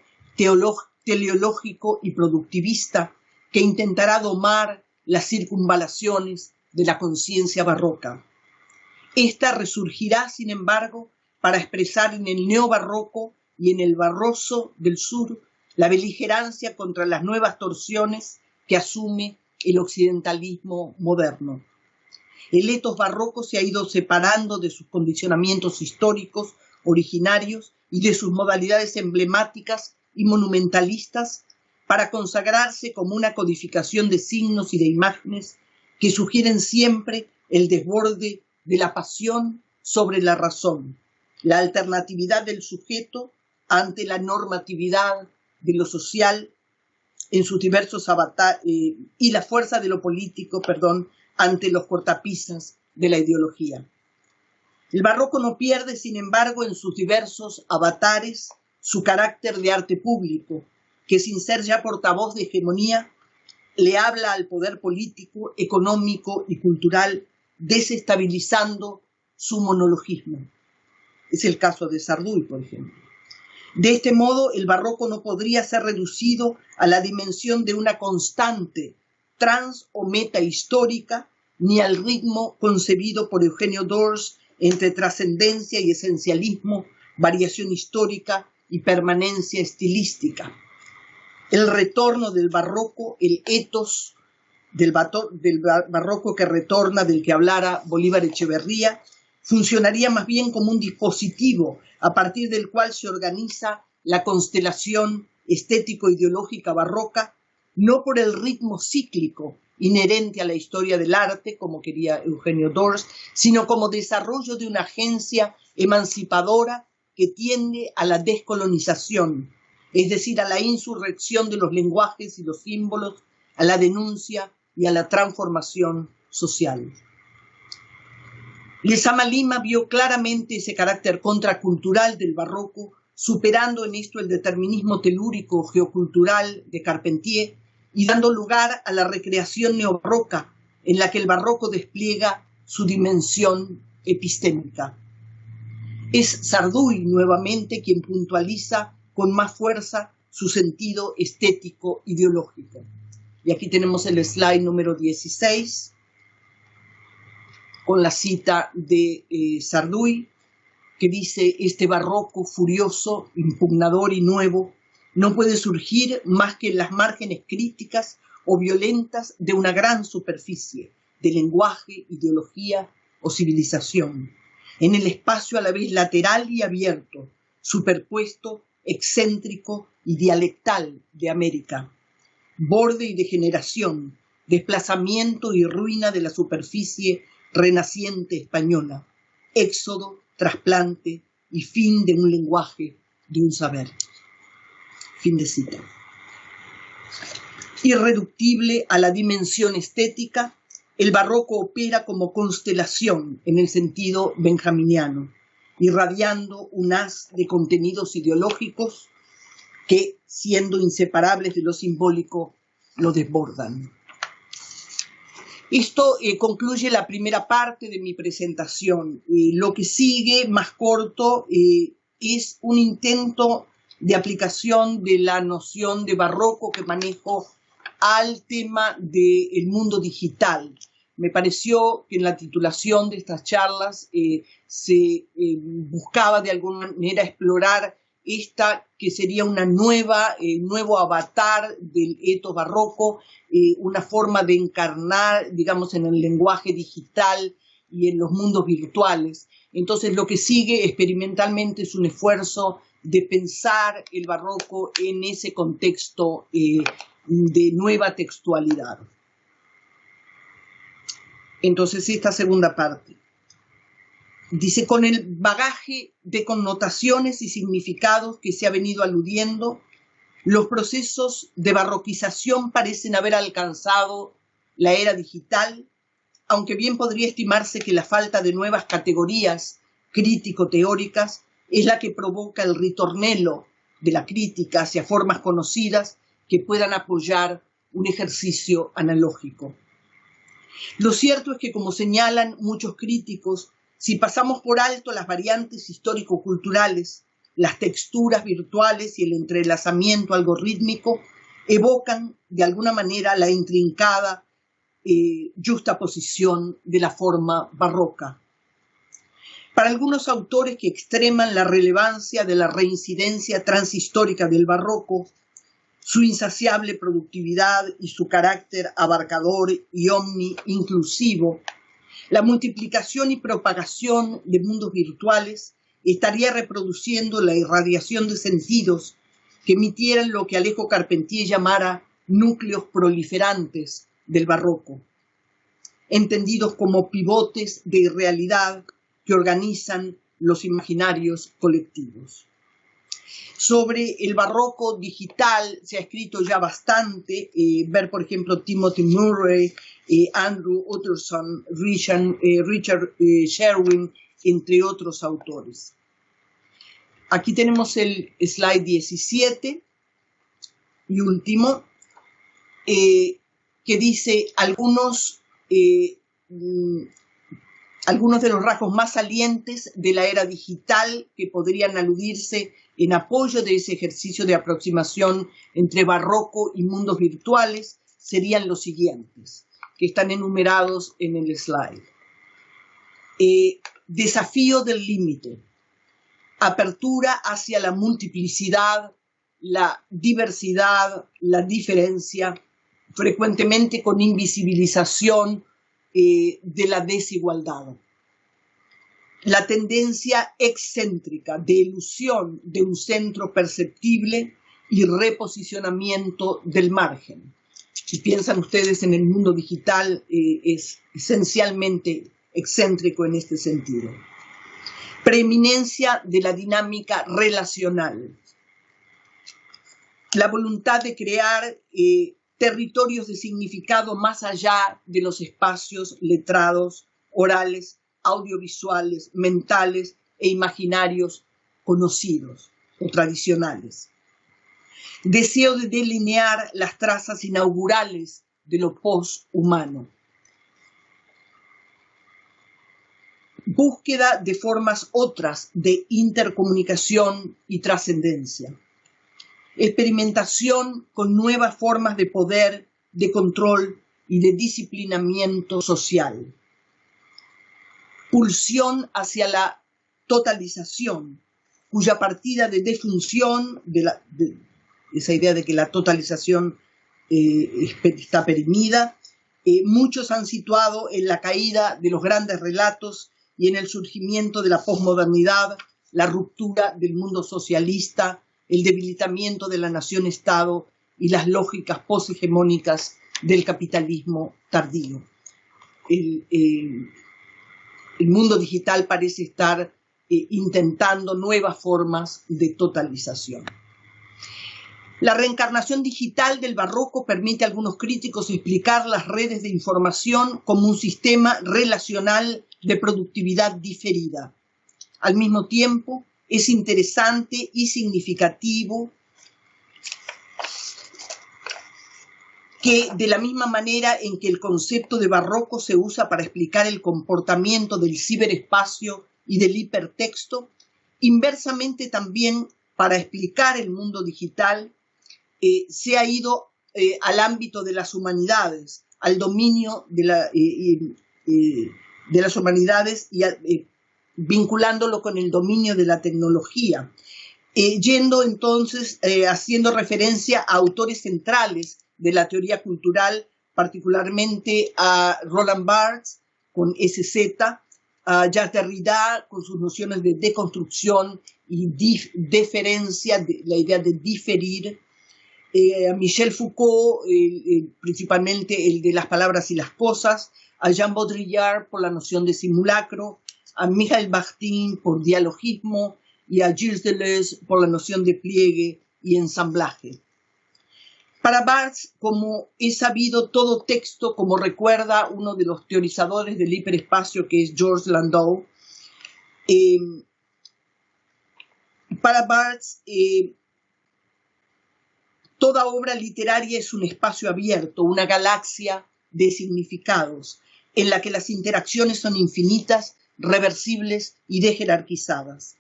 teleológico y productivista, que intentará domar las circunvalaciones de la conciencia barroca. Esta resurgirá, sin embargo, para expresar en el neobarroco y en el barroso del sur la beligerancia contra las nuevas torsiones que asume el occidentalismo moderno. El etos barroco se ha ido separando de sus condicionamientos históricos originarios y de sus modalidades emblemáticas y monumentalistas para consagrarse como una codificación de signos y de imágenes que sugieren siempre el desborde de la pasión sobre la razón, la alternatividad del sujeto ante la normatividad de lo social en sus diversos y la fuerza de lo político, ante los cortapisas de la ideología. El barroco no pierde, sin embargo, en sus diversos avatares su carácter de arte público, que sin ser ya portavoz de hegemonía, le habla al poder político, económico y cultural, desestabilizando su monologismo. Es el caso de Sarduy, por ejemplo. De este modo, el barroco no podría ser reducido a la dimensión de una constante trans o meta histórica, ni al ritmo concebido por Eugenio Dors entre trascendencia y esencialismo, variación histórica y permanencia estilística. El retorno del barroco, el etos del barroco que retorna, del que hablara Bolívar Echeverría, funcionaría más bien como un dispositivo a partir del cual se organiza la constelación estético-ideológica barroca, no por el ritmo cíclico inherente a la historia del arte, como quería Eugenio Dors, sino como desarrollo de una agencia emancipadora que tiende a la descolonización, es decir, a la insurrección de los lenguajes y los símbolos, a la denuncia y a la transformación social. Lezama Lima vio claramente ese carácter contracultural del barroco, superando en esto el determinismo telúrico geocultural de Carpentier y dando lugar a la recreación neobarroca en la que el barroco despliega su dimensión epistémica. Es Sarduy nuevamente quien puntualiza con más fuerza su sentido estético ideológico. Y aquí tenemos el slide número 16 con la cita de Sarduy, que dice: este barroco furioso, impugnador y nuevo no puede surgir más que en las márgenes críticas o violentas de una gran superficie de lenguaje, ideología o civilización, en el espacio a la vez lateral y abierto, superpuesto, excéntrico y dialectal de América, borde y degeneración, desplazamiento y ruina de la superficie renaciente española, éxodo, trasplante y fin de un lenguaje, de un saber. Fin de cita. Irreductible a la dimensión estética, el barroco opera como constelación en el sentido benjaminiano, irradiando un haz de contenidos ideológicos que, siendo inseparables de lo simbólico, lo desbordan. Esto concluye la primera parte de mi presentación. Lo que sigue, más corto, es un intento de aplicación de la noción de barroco que manejo al tema del mundo digital. Me pareció que en la titulación de estas charlas se buscaba de alguna manera explorar esta que sería una nuevo avatar del etos barroco, una forma de encarnar, digamos, en el lenguaje digital y en los mundos virtuales. Entonces, lo que sigue experimentalmente es un esfuerzo de pensar el barroco en ese contexto de nueva textualidad. Entonces, esta segunda parte dice: con el bagaje de connotaciones y significados que se ha venido aludiendo, los procesos de barroquización parecen haber alcanzado la era digital, aunque bien podría estimarse que la falta de nuevas categorías crítico-teóricas es la que provoca el ritornello de la crítica hacia formas conocidas que puedan apoyar un ejercicio analógico. Lo cierto es que, como señalan muchos críticos, si pasamos por alto las variantes histórico-culturales, las texturas virtuales y el entrelazamiento algorítmico evocan de alguna manera la intrincada juxtaposición de la forma barroca. Para algunos autores que extreman la relevancia de la reincidencia transhistórica del barroco, su insaciable productividad y su carácter abarcador y omni-inclusivo, la multiplicación y propagación de mundos virtuales estaría reproduciendo la irradiación de sentidos que emitieran lo que Alejo Carpentier llamara núcleos proliferantes del barroco, entendidos como pivotes de irrealidad que organizan los imaginarios colectivos. Sobre el barroco digital se ha escrito ya bastante, ver por ejemplo Timothy Murray, Andrew Utterson, Richard Sherwin, entre otros autores. Aquí tenemos el slide 17 y último, que dice algunos de los rasgos más salientes de la era digital que podrían aludirse en apoyo de ese ejercicio de aproximación entre barroco y mundos virtuales serían los siguientes, que están enumerados en el slide. Desafío del límite, apertura hacia la multiplicidad, la diversidad, la diferencia, frecuentemente con invisibilización de la desigualdad. La tendencia excéntrica de elusión de un centro perceptible y reposicionamiento del margen. Si piensan ustedes en el mundo digital, es esencialmente excéntrico en este sentido. Preeminencia de la dinámica relacional. La voluntad de crear territorios de significado más allá de los espacios letrados, orales, audiovisuales, mentales e imaginarios conocidos o tradicionales. Deseo de delinear las trazas inaugurales de lo poshumano. Búsqueda de formas otras de intercomunicación y trascendencia. Experimentación con nuevas formas de poder, de control y de disciplinamiento social. Pulsión hacia la totalización, cuya partida de defunción, esa idea de que la totalización está perimida, muchos han situado en la caída de los grandes relatos y en el surgimiento de la posmodernidad, la ruptura del mundo socialista, el debilitamiento de la nación-estado y las lógicas poshegemónicas del capitalismo tardío. El mundo digital parece estar intentando nuevas formas de totalización. La reencarnación digital del barroco permite a algunos críticos explicar las redes de información como un sistema relacional de productividad diferida. Al mismo tiempo, es interesante y significativo que, de la misma manera en que el concepto de barroco se usa para explicar el comportamiento del ciberespacio y del hipertexto, inversamente también para explicar el mundo digital, se ha ido al ámbito de las humanidades, al dominio de las humanidades y vinculándolo con el dominio de la tecnología, yendo entonces, haciendo referencia a autores centrales de la teoría cultural, particularmente a Roland Barthes con SZ, a Jacques Derrida con sus nociones de deconstrucción y deferencia, la idea de diferir, a Michel Foucault, principalmente el de las palabras y las cosas, a Jean Baudrillard por la noción de simulacro, a Michael Bakhtin por dialogismo y a Gilles Deleuze por la noción de pliegue y ensamblaje. Para Barthes, como es sabido, todo texto, como recuerda uno de los teorizadores del hiperespacio que es Georges Landau, para Barthes, toda obra literaria es un espacio abierto, una galaxia de significados, en la que las interacciones son infinitas, reversibles y dejerarquizadas.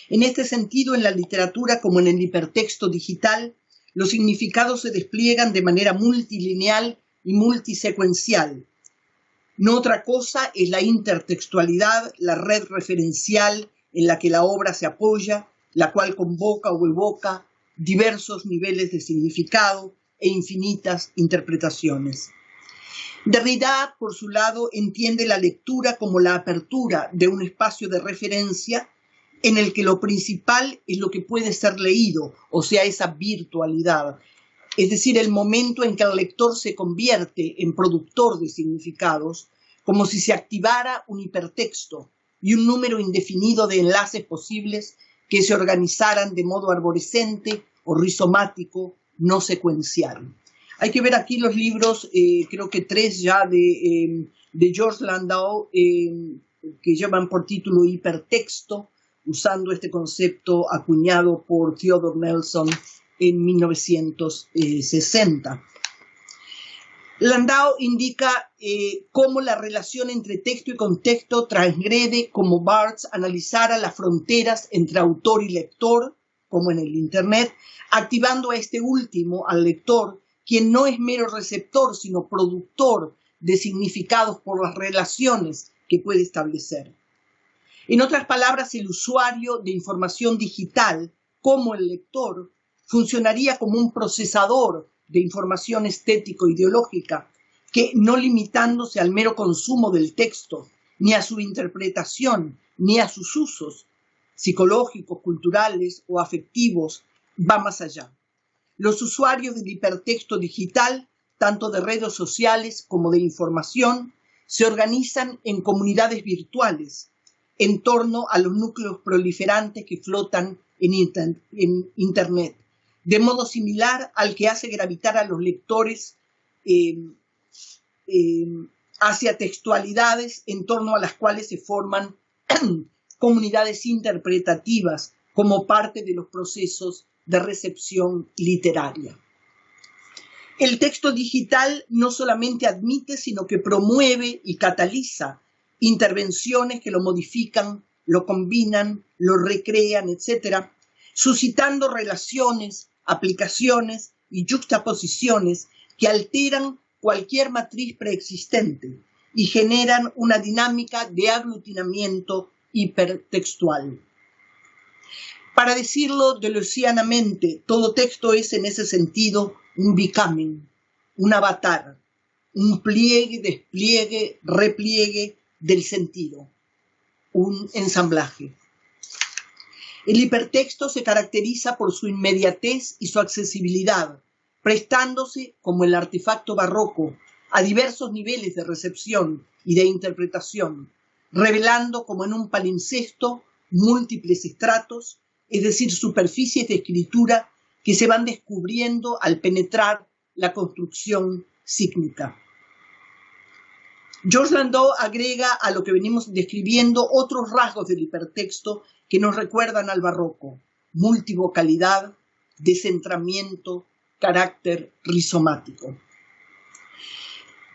En este sentido, en la literatura como en el hipertexto digital, los significados se despliegan de manera multilineal y multisecuencial. No otra cosa es la intertextualidad, la red referencial en la que la obra se apoya, la cual convoca o evoca diversos niveles de significado e infinitas interpretaciones. Derrida, por su lado, entiende la lectura como la apertura de un espacio de referencia en el que lo principal es lo que puede ser leído, o sea, esa virtualidad, es decir, el momento en que el lector se convierte en productor de significados, como si se activara un hipertexto y un número indefinido de enlaces posibles que se organizaran de modo arborescente o rizomático, no secuencial. Hay que ver aquí los libros, creo que 3 ya de Georges Landau, que llevan por título Hipertexto, usando este concepto acuñado por Theodore Nelson en 1960. Landau indica cómo la relación entre texto y contexto transgrede como Barthes analizara las fronteras entre autor y lector, como en el Internet, activando a este último, al lector, quien no es mero receptor, sino productor de significados por las relaciones que puede establecer. En otras palabras, el usuario de información digital, como el lector, funcionaría como un procesador de información estético-ideológica que, no limitándose al mero consumo del texto, ni a su interpretación, ni a sus usos psicológicos, culturales o afectivos, va más allá. Los usuarios del hipertexto digital, tanto de redes sociales como de información, se organizan en comunidades virtuales en torno a los núcleos proliferantes que flotan en Internet, de modo similar al que hace gravitar a los lectores hacia textualidades en torno a las cuales se forman comunidades interpretativas como parte de los procesos de recepción literaria. El texto digital no solamente admite, sino que promueve y cataliza intervenciones que lo modifican, lo combinan, lo recrean, etc., suscitando relaciones, aplicaciones y yuxtaposiciones que alteran cualquier matriz preexistente y generan una dinámica de aglutinamiento hipertextual. Para decirlo deleuzianamente, todo texto es en ese sentido un becoming, un avatar, un pliegue, despliegue, repliegue del sentido, un ensamblaje. El hipertexto se caracteriza por su inmediatez y su accesibilidad, prestándose, como el artefacto barroco, a diversos niveles de recepción y de interpretación, revelando como en un palimpsesto múltiples estratos, es decir, superficies de escritura que se van descubriendo al penetrar la construcción sígnica. Georges Landau agrega a lo que venimos describiendo otros rasgos del hipertexto que nos recuerdan al barroco: multivocalidad, descentramiento, carácter rizomático.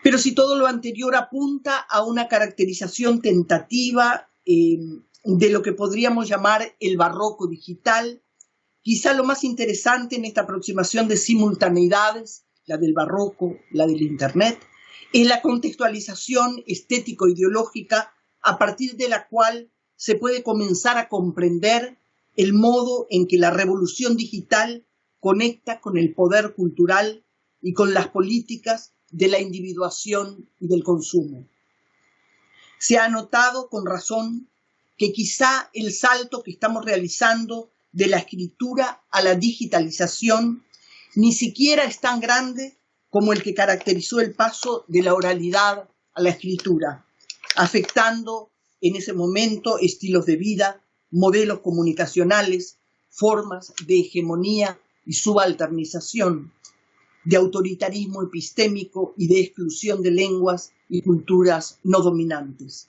Pero si todo lo anterior apunta a una caracterización tentativa de lo que podríamos llamar el barroco digital, quizá lo más interesante en esta aproximación de simultaneidades, la del barroco, la del Internet, es la contextualización estético-ideológica a partir de la cual se puede comenzar a comprender el modo en que la revolución digital conecta con el poder cultural y con las políticas de la individuación y del consumo. Se ha notado con razón que quizá el salto que estamos realizando de la escritura a la digitalización ni siquiera es tan grande como el que caracterizó el paso de la oralidad a la escritura, afectando en ese momento estilos de vida, modelos comunicacionales, formas de hegemonía y subalternización, de autoritarismo epistémico y de exclusión de lenguas y culturas no dominantes.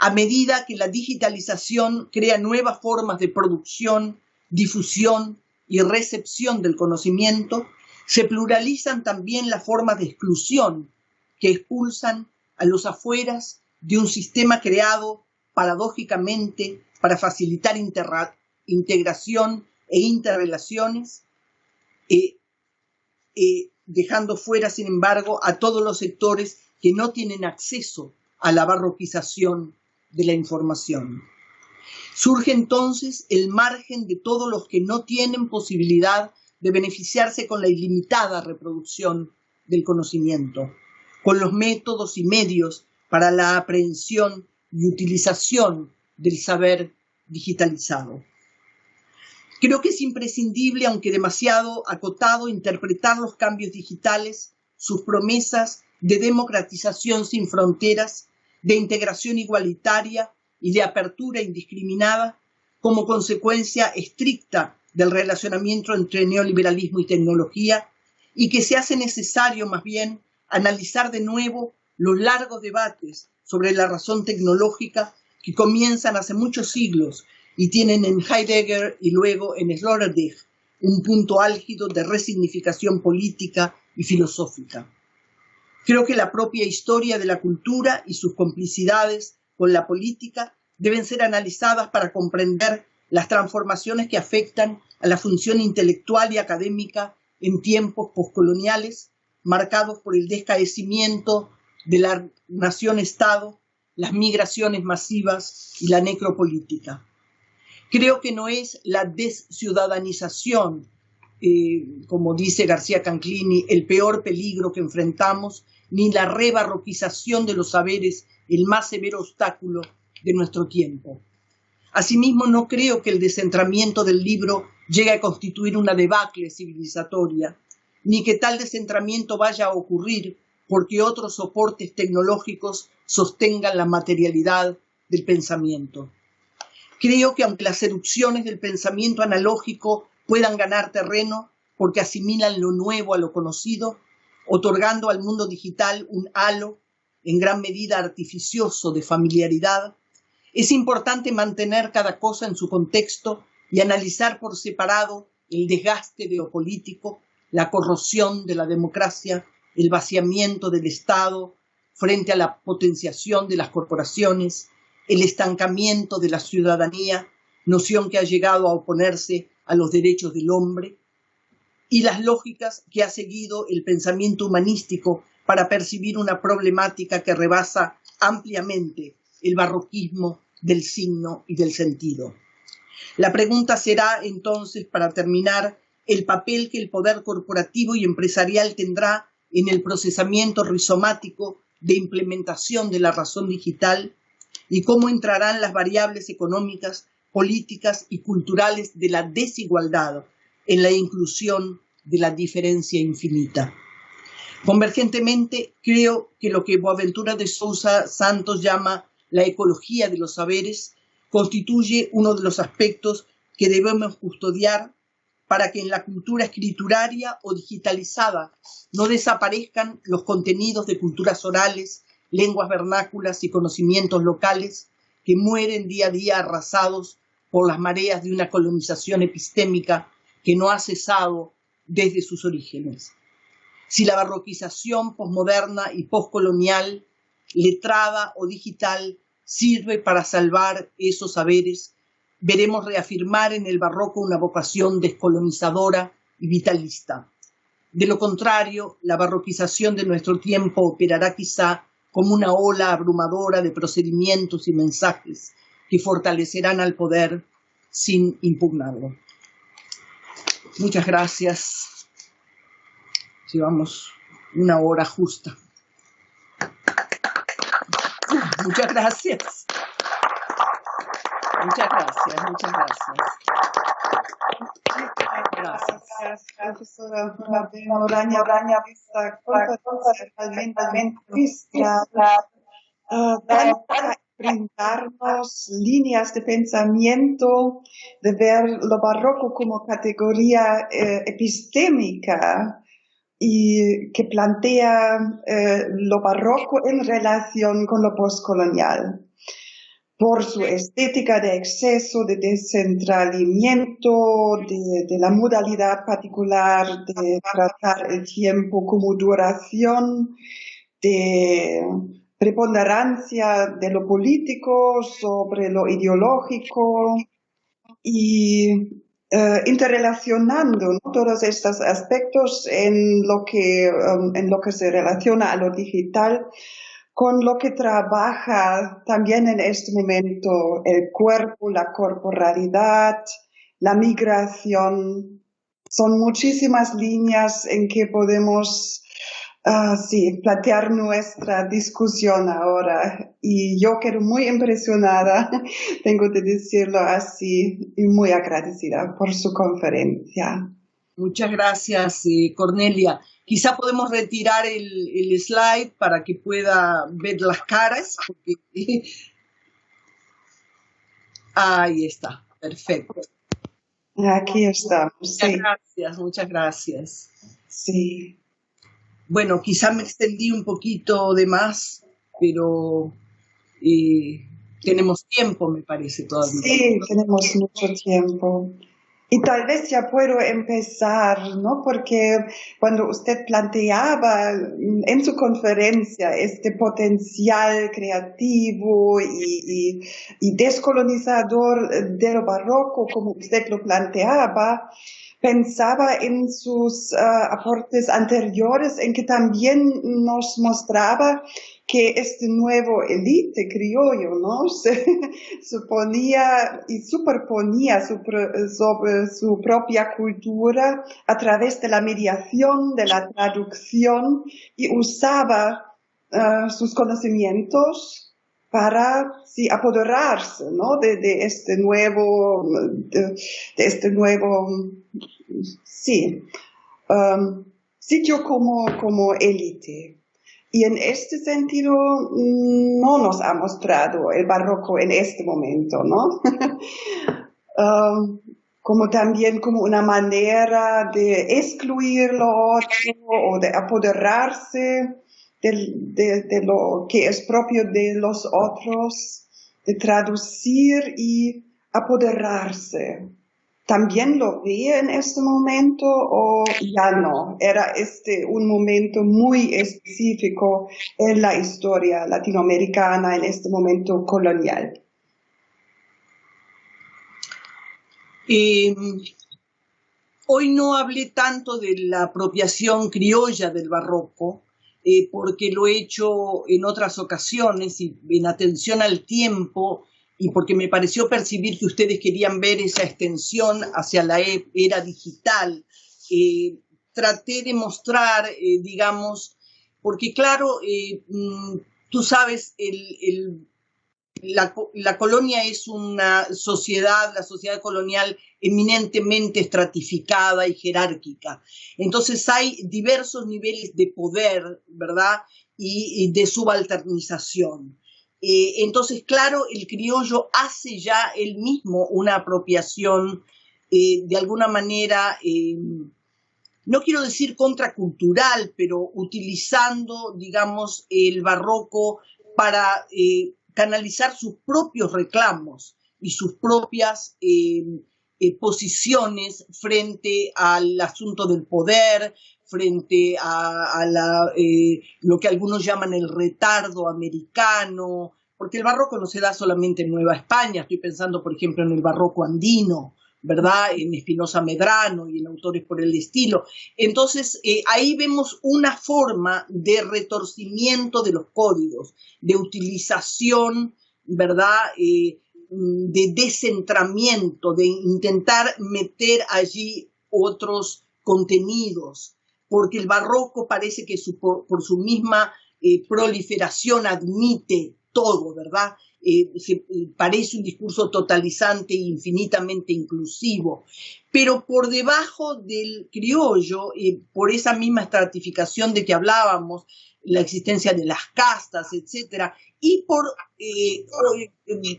A medida que la digitalización crea nuevas formas de producción, difusión y recepción del conocimiento, se pluralizan también las formas de exclusión que expulsan a los afueras de un sistema creado paradójicamente para facilitar integración e interrelaciones, dejando fuera, sin embargo, a todos los sectores que no tienen acceso a la barroquización de la información. Surge entonces el margen de todos los que no tienen posibilidad de beneficiarse con la ilimitada reproducción del conocimiento, con los métodos y medios para la aprehensión y utilización del saber digitalizado. Creo que es imprescindible, aunque demasiado acotado, interpretar los cambios digitales, sus promesas de democratización sin fronteras, de integración igualitaria y de apertura indiscriminada, como consecuencia estricta del relacionamiento entre neoliberalismo y tecnología, y que se hace necesario más bien analizar de nuevo los largos debates sobre la razón tecnológica que comienzan hace muchos siglos y tienen en Heidegger y luego en Sloterdijk un punto álgido de resignificación política y filosófica. Creo que la propia historia de la cultura y sus complicidades con la política deben ser analizadas para comprender las transformaciones que afectan a la función intelectual y académica en tiempos poscoloniales, marcados por el descaecimiento de la nación-estado, las migraciones masivas y la necropolítica. Creo que no es la desciudadanización como dice García Canclini, el peor peligro que enfrentamos, ni la rebarroquización de los saberes el más severo obstáculo de nuestro tiempo. Asimismo, no creo que el descentramiento del libro llegue a constituir una debacle civilizatoria, ni que tal descentramiento vaya a ocurrir porque otros soportes tecnológicos sostengan la materialidad del pensamiento. Creo que aunque las erupciones del pensamiento analógico puedan ganar terreno porque asimilan lo nuevo a lo conocido, otorgando al mundo digital un halo en gran medida artificioso de familiaridad, es importante mantener cada cosa en su contexto y analizar por separado el desgaste de lo político, la corrosión de la democracia, el vaciamiento del Estado frente a la potenciación de las corporaciones, el estancamiento de la ciudadanía, noción que ha llegado a oponerse a los derechos del hombre, y las lógicas que ha seguido el pensamiento humanístico para percibir una problemática que rebasa ampliamente el barroquismo del signo y del sentido. La pregunta será entonces, para terminar, el papel que el poder corporativo y empresarial tendrá en el procesamiento rizomático de implementación de la razón digital y cómo entrarán las variables económicas, políticas y culturales de la desigualdad en la inclusión de la diferencia infinita. Convergentemente, creo que lo que Boaventura de Sousa Santos llama la ecología de los saberes constituye uno de los aspectos que debemos custodiar para que en la cultura escrituraria o digitalizada no desaparezcan los contenidos de culturas orales, lenguas vernáculas y conocimientos locales que mueren día a día arrasados por las mareas de una colonización epistémica que no ha cesado desde sus orígenes. Si la barroquización posmoderna y poscolonial, letrada o digital, sirve para salvar esos saberes, veremos reafirmar en el barroco una vocación descolonizadora y vitalista. De lo contrario, la barroquización de nuestro tiempo operará quizá como una ola abrumadora de procedimientos y mensajes que fortalecerán al poder sin impugnarlo. Muchas gracias. Llevamos una hora justa. Muchas gracias. Muchas gracias, muchas gracias. Gracias, profesora Mabel Oraña, esta conferencia realmente para brindarnos líneas de pensamiento, de ver lo barroco como categoría epistémica y que plantea lo barroco en relación con lo postcolonial, por su estética de exceso, de descentralamiento, de la modalidad particular de tratar el tiempo como duración, de preponderancia de lo político sobre lo ideológico y interrelacionando, ¿no?, todos estos aspectos en lo que se relaciona a lo digital con lo que trabaja también en este momento el cuerpo, la corporalidad, la migración. Son muchísimas líneas en que podemos plantear nuestra discusión ahora. Y yo quedo muy impresionada, tengo que decirlo así, y muy agradecida por su conferencia. Muchas gracias, Cornelia. Quizá podemos retirar el slide para que pueda ver las caras. Porque... Ahí está, perfecto. Aquí estamos. Muchas gracias, muchas gracias. Sí. Bueno, quizá me extendí un poquito de más, pero tenemos tiempo, me parece, todavía. Sí, tenemos mucho tiempo. Y tal vez ya puedo empezar, ¿no? Porque cuando usted planteaba en su conferencia este potencial creativo y descolonizador de lo barroco, como usted lo planteaba, pensaba en sus aportes anteriores, en que también nos mostraba que este nuevo élite criollo, ¿no? Se suponía y superponía sobre su propia cultura a través de la mediación, de la traducción, y usaba sus conocimientos para sí apoderarse, ¿no? de este nuevo sí sitio como élite. Y en este sentido no nos ha mostrado el barroco en este momento, ¿no? Como también como una manera de excluir lo otro o de apoderarse de lo que es propio de los otros, de traducir y apoderarse. ¿También lo ve en este momento o ya no? Era un momento muy específico en la historia latinoamericana, en este momento colonial. Hoy no hablé tanto de la apropiación criolla del barroco, porque lo he hecho en otras ocasiones y en atención al tiempo, y porque me pareció percibir que ustedes querían ver esa extensión hacia la era digital. Traté de mostrar, digamos, porque claro, tú sabes, la colonia es una sociedad, la sociedad colonial eminentemente estratificada y jerárquica. Entonces hay diversos niveles de poder, ¿verdad? Y de subalternización. Entonces, claro, el criollo hace ya él mismo una apropiación de alguna manera, no quiero decir contracultural, pero utilizando, digamos, el barroco para canalizar sus propios reclamos y sus propias posiciones frente al asunto del poder, frente a lo que algunos llaman el retardo americano, porque el barroco no se da solamente en Nueva España, estoy pensando, por ejemplo, en el barroco andino, ¿verdad? En Espinosa Medrano y en autores por el estilo. Entonces, ahí vemos una forma de retorcimiento de los códigos, de utilización, ¿verdad? De descentramiento, de intentar meter allí otros contenidos, porque el barroco parece que por su misma proliferación admite todo, ¿verdad? Parece un discurso totalizante e infinitamente inclusivo, pero por debajo del criollo, por esa misma estratificación de que hablábamos, la existencia de las castas, etcétera, y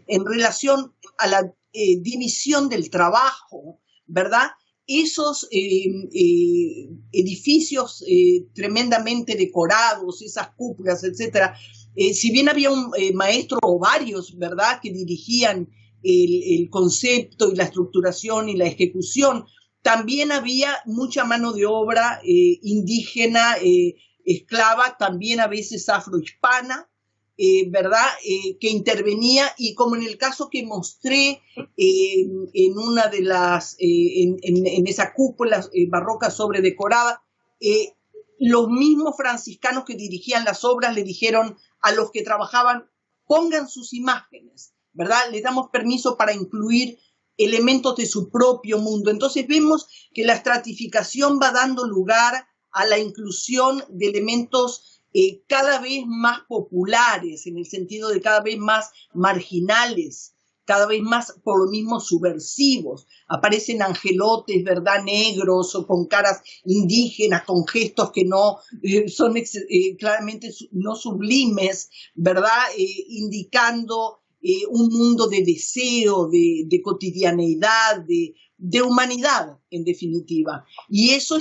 en relación a la división del trabajo, ¿verdad? Esos edificios tremendamente decorados, esas cúpulas, etcétera, si bien había un maestro o varios, ¿verdad?, que dirigían el concepto y la estructuración y la ejecución, también había mucha mano de obra indígena, esclava, también a veces afrohispana, ¿verdad?, que intervenía, y como en el caso que mostré en una de las, en esa cúpula barroca sobredecorada, los mismos franciscanos que dirigían las obras le dijeron a los que trabajaban, pongan sus imágenes, ¿verdad? Les damos permiso para incluir elementos de su propio mundo. Entonces vemos que la estratificación va dando lugar a la inclusión de elementos cada vez más populares, en el sentido de cada vez más marginales, cada vez más por lo mismo subversivos. Aparecen angelotes, ¿verdad?, negros o con caras indígenas, con gestos que no son claramente no sublimes, ¿verdad?, indicando un mundo de deseo, de cotidianeidad, de humanidad, en definitiva. Y eso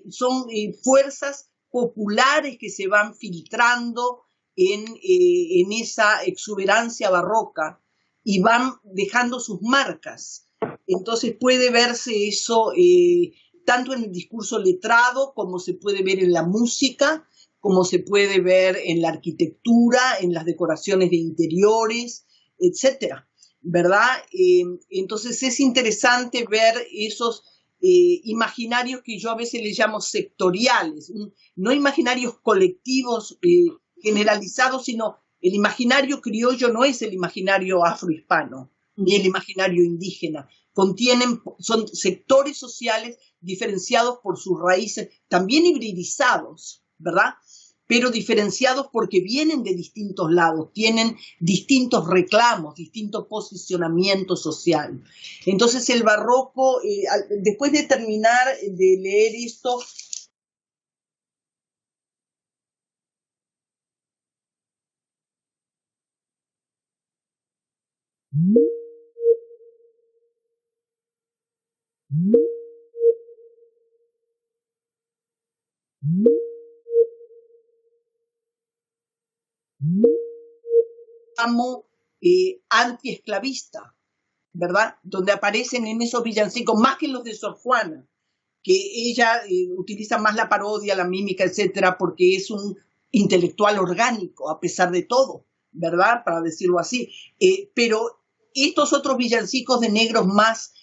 son fuerzas populares que se van filtrando en esa exuberancia barroca y van dejando sus marcas. Entonces puede verse eso tanto en el discurso letrado, como se puede ver en la música, como se puede ver en la arquitectura, en las decoraciones de interiores, etcétera, ¿verdad? Entonces es interesante ver esos imaginarios que yo a veces les llamo sectoriales, no imaginarios colectivos generalizados, sino el imaginario criollo no es el imaginario afrohispano, ni el imaginario indígena. Son sectores sociales diferenciados por sus raíces, también hibridizados, ¿verdad? Pero diferenciados porque vienen de distintos lados, tienen distintos reclamos, distintos posicionamientos social. Entonces el barroco, después de terminar de leer esto, antiesclavista, ¿verdad? Donde aparecen en esos villancicos, más que los de Sor Juana, que ella utiliza más la parodia, la mímica, etcétera, porque es un intelectual orgánico, a pesar de todo, ¿verdad? Para decirlo así. Pero estos otros villancicos de negros más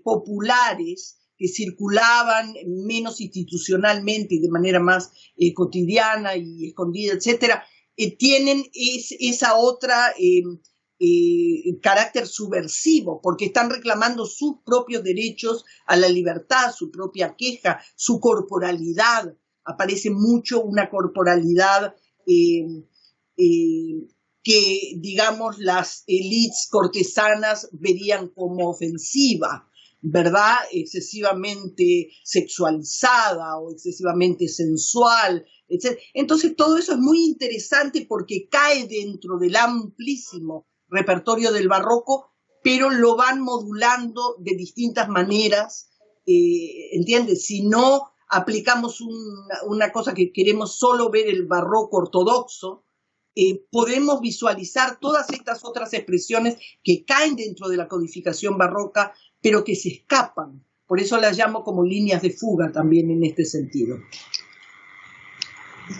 populares, que circulaban menos institucionalmente y de manera más cotidiana y escondida, etcétera, tienen esa otra carácter subversivo, porque están reclamando sus propios derechos a la libertad, su propia queja, su corporalidad. Aparece mucho una corporalidad que, digamos, las élites cortesanas verían como ofensiva, ¿verdad? Excesivamente sexualizada o excesivamente sensual, etc. Entonces todo eso es muy interesante porque cae dentro del amplísimo repertorio del barroco, pero lo van modulando de distintas maneras, ¿entiendes? Si no aplicamos una cosa que queremos solo ver el barroco ortodoxo, podemos visualizar todas estas otras expresiones que caen dentro de la codificación barroca, pero que se escapan. Por eso las llamo como líneas de fuga también en este sentido.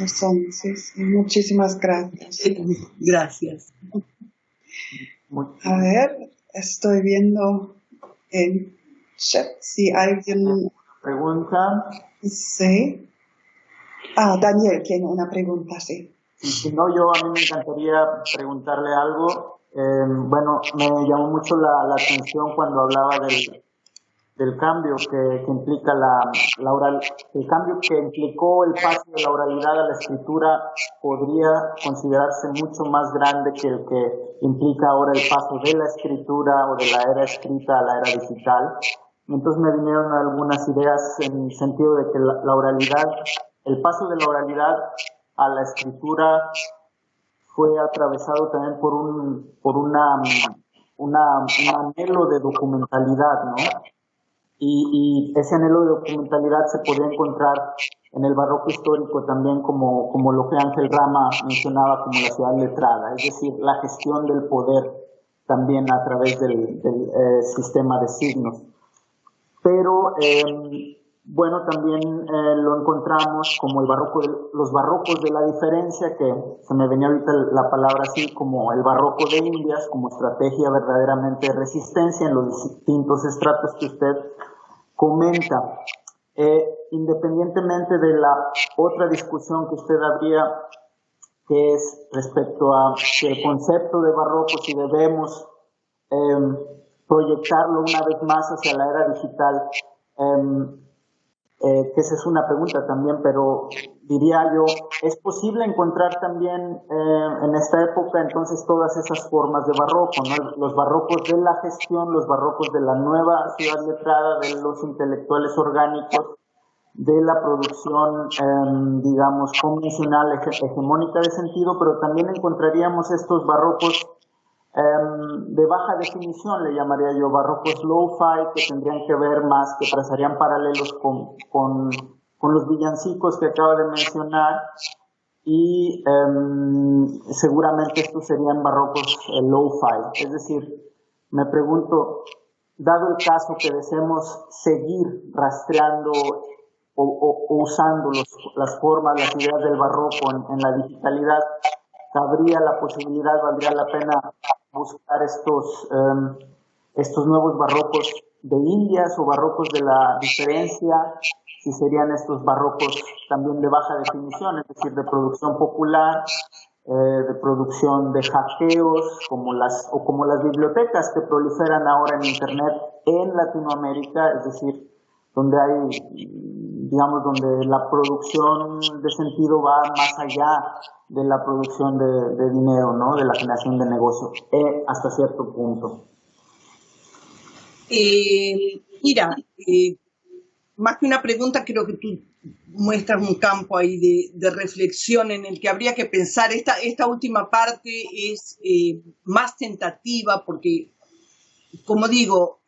Sí. Muchísimas gracias. Gracias. A ver, estoy viendo en chat si alguien... ¿Pregunta? Sí. Daniel tiene una pregunta, sí. Si no, a mí me encantaría preguntarle algo. Bueno, me llamó mucho la atención cuando hablaba del cambio que implica el cambio que implicó el paso de la oralidad a la escritura podría considerarse mucho más grande que el que implica ahora el paso de la escritura o de la era escrita a la era digital. Entonces me vinieron algunas ideas en el sentido de que la oralidad, el paso de la oralidad a la escritura fue atravesado también por un anhelo de documentalidad, ¿no? Y ese anhelo de documentalidad se podía encontrar en el barroco histórico también como lo que Ángel Rama mencionaba como la ciudad letrada, es decir, la gestión del poder también a través del sistema de signos. Pero bueno, también lo encontramos como los barrocos de la diferencia, que se me venía ahorita la palabra así, como el barroco de Indias, como estrategia verdaderamente de resistencia en los distintos estratos que usted comenta. Independientemente de la otra discusión que usted habría, que es respecto a el concepto de barroco, si debemos proyectarlo una vez más hacia la era digital, que esa es una pregunta también, pero diría yo, ¿es posible encontrar también en esta época entonces todas esas formas de barroco, ¿no? Los barrocos de la gestión, los barrocos de la nueva ciudad letrada, de los intelectuales orgánicos, de la producción, digamos, convencional, hegemónica de sentido, pero también encontraríamos estos barrocos de baja definición, le llamaría yo, barrocos lo-fi, que tendrían que ver más, que trazarían paralelos con los villancicos que acaba de mencionar, y seguramente estos serían barrocos lo-fi. Es decir, me pregunto, dado el caso que deseemos seguir rastreando o usando las formas, las ideas del barroco en la digitalidad, ¿cabría la posibilidad, valdría la pena buscar estos nuevos barrocos de Indias o barrocos de la diferencia, si serían estos barrocos también de baja definición, es decir, de producción popular, de producción de hackeos, como las bibliotecas que proliferan ahora en Internet en Latinoamérica, es decir, donde hay, digamos, donde la producción de sentido va más allá de la producción de dinero, ¿no? De la generación de negocio, hasta cierto punto. Mira, más que una pregunta, creo que tú muestras un campo ahí de reflexión en el que habría que pensar. Esta última parte es más tentativa porque, como digo,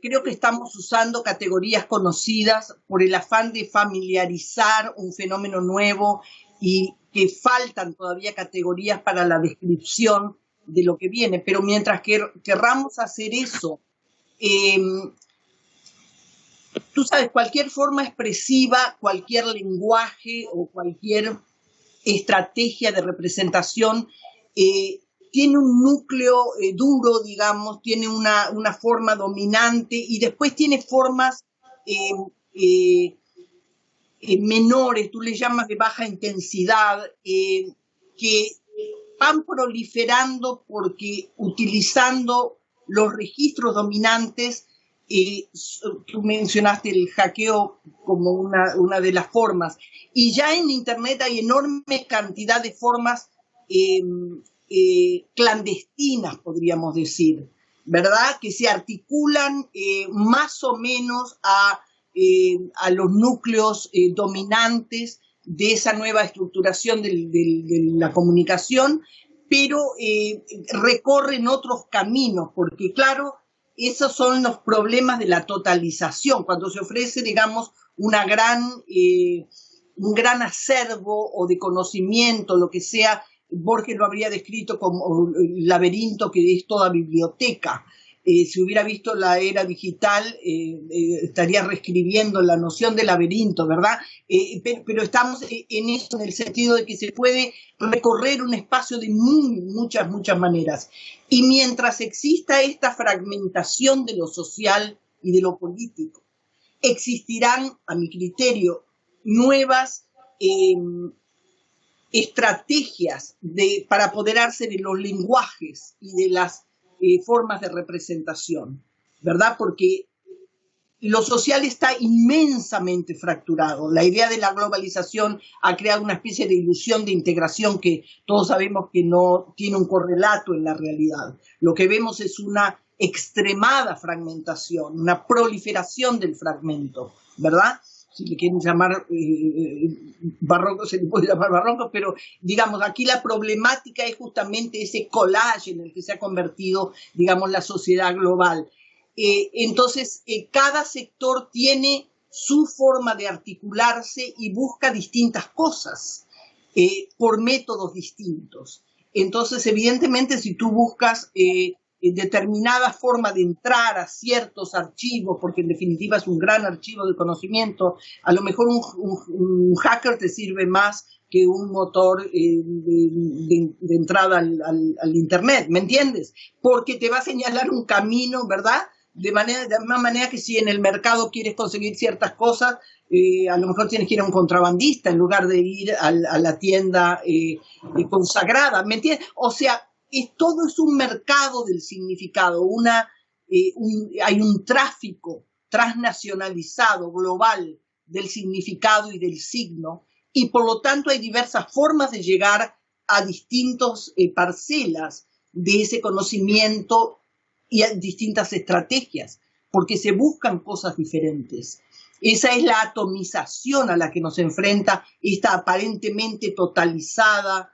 creo que estamos usando categorías conocidas por el afán de familiarizar un fenómeno nuevo y que faltan todavía categorías para la descripción de lo que viene. Pero mientras que querramos hacer eso, tú sabes, cualquier forma expresiva, cualquier lenguaje o cualquier estrategia de representación tiene un núcleo duro, digamos, tiene una forma dominante y después tiene formas menores, tú le llamas de baja intensidad, que van proliferando porque utilizando los registros dominantes, tú mencionaste el hackeo como una de las formas, y ya en Internet hay enorme cantidad de formas clandestinas, podríamos decir, ¿verdad? Que se articulan más o menos a los núcleos dominantes de esa nueva estructuración de la comunicación, pero recorren otros caminos, porque claro, esos son los problemas de la totalización, cuando se ofrece, digamos, un gran acervo o de conocimiento, lo que sea. Borges lo habría descrito como el laberinto que es toda biblioteca. Si hubiera visto la era digital, estaría reescribiendo la noción de laberinto, ¿verdad? Pero estamos en eso, en el sentido de que se puede recorrer un espacio de muchas maneras. Y mientras exista esta fragmentación de lo social y de lo político, existirán, a mi criterio, nuevas estrategias para apoderarse de los lenguajes y de las formas de representación, ¿verdad? Porque lo social está inmensamente fracturado. La idea de la globalización ha creado una especie de ilusión de integración que todos sabemos que no tiene un correlato en la realidad. Lo que vemos es una extremada fragmentación, una proliferación del fragmento, ¿verdad? Si le quieren llamar barroco, se le puede llamar barroco, pero digamos, aquí la problemática es justamente ese collage en el que se ha convertido, digamos, la sociedad global. Entonces, cada sector tiene su forma de articularse y busca distintas cosas por métodos distintos. Entonces, evidentemente, si tú buscas determinada forma de entrar a ciertos archivos, porque en definitiva es un gran archivo de conocimiento, a lo mejor un hacker te sirve más que un motor de entrada al Internet, ¿me entiendes? Porque te va a señalar un camino, ¿verdad? De una manera que si en el mercado quieres conseguir ciertas cosas, a lo mejor tienes que ir a un contrabandista en lugar de ir a la tienda consagrada, ¿me entiendes? O sea, todo es un mercado del significado, hay un tráfico transnacionalizado, global, del significado y del signo, y por lo tanto hay diversas formas de llegar a distintas parcelas de ese conocimiento y a distintas estrategias, porque se buscan cosas diferentes. Esa es la atomización a la que nos enfrenta esta aparentemente totalizada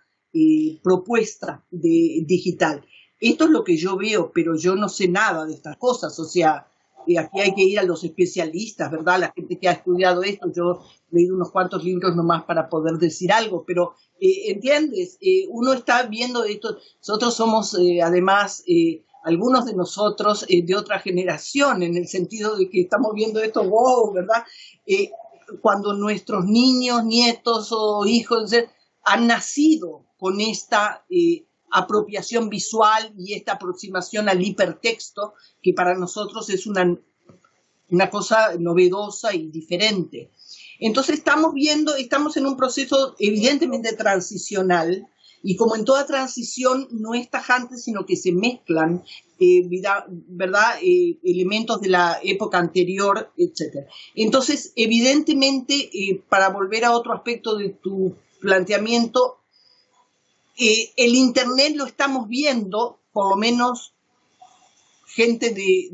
propuesta digital. Esto es lo que yo veo, pero yo no sé nada de estas cosas, o sea, aquí hay que ir a los especialistas, ¿verdad? La gente que ha estudiado esto, yo he leído unos cuantos libros nomás para poder decir algo, pero ¿entiendes? Uno está viendo esto, nosotros somos además, algunos de nosotros de otra generación, en el sentido de que estamos viendo esto, wow, ¿verdad? Cuando nuestros niños, nietos o hijos han nacido con esta apropiación visual y esta aproximación al hipertexto, que para nosotros es una una cosa novedosa y diferente. Entonces estamos en un proceso evidentemente transicional, y como en toda transición no es tajante, sino que se mezclan ¿verdad? Elementos de la época anterior, etc. Entonces, evidentemente, para volver a otro aspecto de tu planteamiento, el Internet lo estamos viendo, por lo menos gente de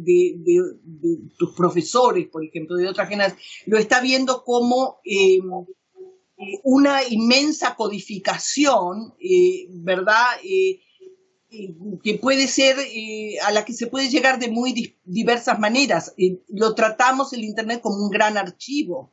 tus profesores, por ejemplo, de otras generaciones, lo está viendo como una inmensa codificación, ¿verdad? Que puede ser, a la que se puede llegar de muy diversas maneras. Lo tratamos el Internet como un gran archivo,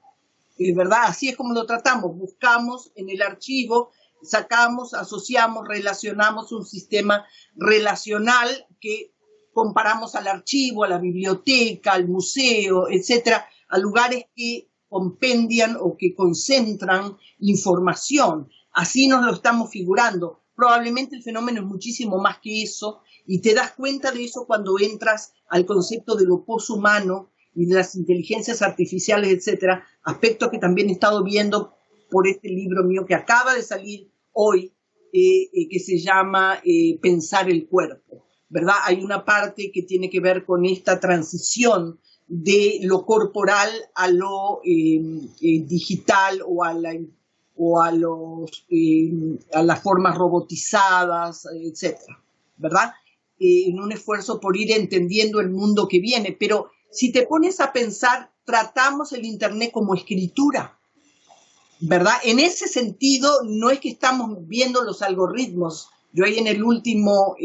¿verdad? Así es como lo tratamos. Buscamos en el archivo, sacamos, asociamos, relacionamos un sistema relacional que comparamos al archivo, a la biblioteca, al museo, etcétera, a lugares que compendian o que concentran información. Así nos lo estamos figurando. Probablemente el fenómeno es muchísimo más que eso, y te das cuenta de eso cuando entras al concepto de lo poshumano y de las inteligencias artificiales, etcétera, aspectos que también he estado viendo por este libro mío que acaba de salir hoy, que se llama Pensar el cuerpo, ¿verdad? Hay una parte que tiene que ver con esta transición de lo corporal a lo digital o a las formas robotizadas, etcétera, ¿verdad? En un esfuerzo por ir entendiendo el mundo que viene. Pero si te pones a pensar, tratamos el Internet como escritura, ¿verdad? En ese sentido, no es que estamos viendo los algoritmos. Yo ahí en el último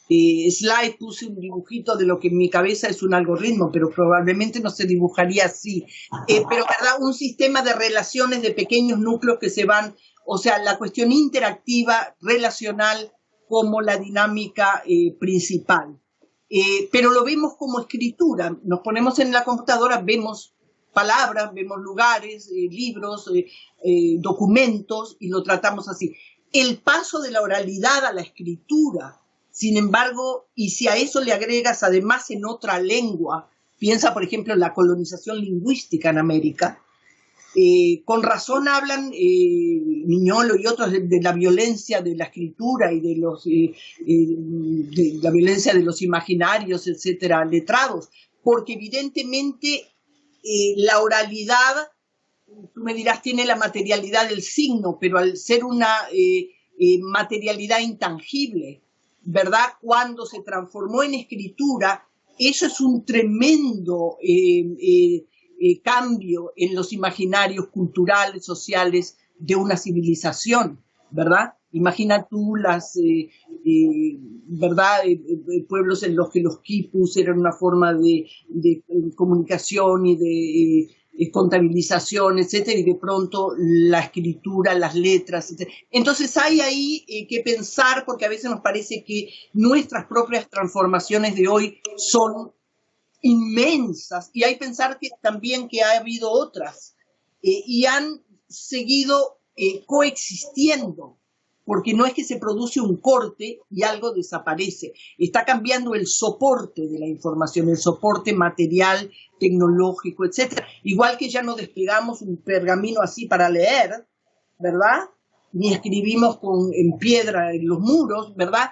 slide puse un dibujito de lo que en mi cabeza es un algoritmo, pero probablemente no se dibujaría así. Pero, ¿verdad? Un sistema de relaciones de pequeños núcleos que se van, o sea, la cuestión interactiva, relacional, como la dinámica principal. Pero lo vemos como escritura. Nos ponemos en la computadora, vemos palabras, vemos lugares, libros, documentos, y lo tratamos así. El paso de la oralidad a la escritura, sin embargo, y si a eso le agregas además en otra lengua, piensa por ejemplo en la colonización lingüística en América, con razón hablan Miñolo y otros de la violencia de la escritura y de la violencia de los imaginarios, etcétera, letrados, porque evidentemente la oralidad, tú me dirás, tiene la materialidad del signo, pero al ser una materialidad intangible, ¿verdad? Cuando se transformó en escritura, eso es un tremendo cambio en los imaginarios culturales, sociales de una civilización, ¿verdad? Imagina tú las, ¿verdad? Pueblos en los que los quipus eran una forma de comunicación y de contabilización, etcétera, y de pronto la escritura, las letras, etcétera. Entonces hay ahí que pensar, porque a veces nos parece que nuestras propias transformaciones de hoy son inmensas, y hay que pensar que también que ha habido otras, y han seguido coexistiendo, porque no es que se produce un corte y algo desaparece, está cambiando el soporte de la información, el soporte material, tecnológico, etcétera. Igual que ya no desplegamos un pergamino así para leer, ¿verdad? Ni escribimos en piedra en los muros, ¿verdad?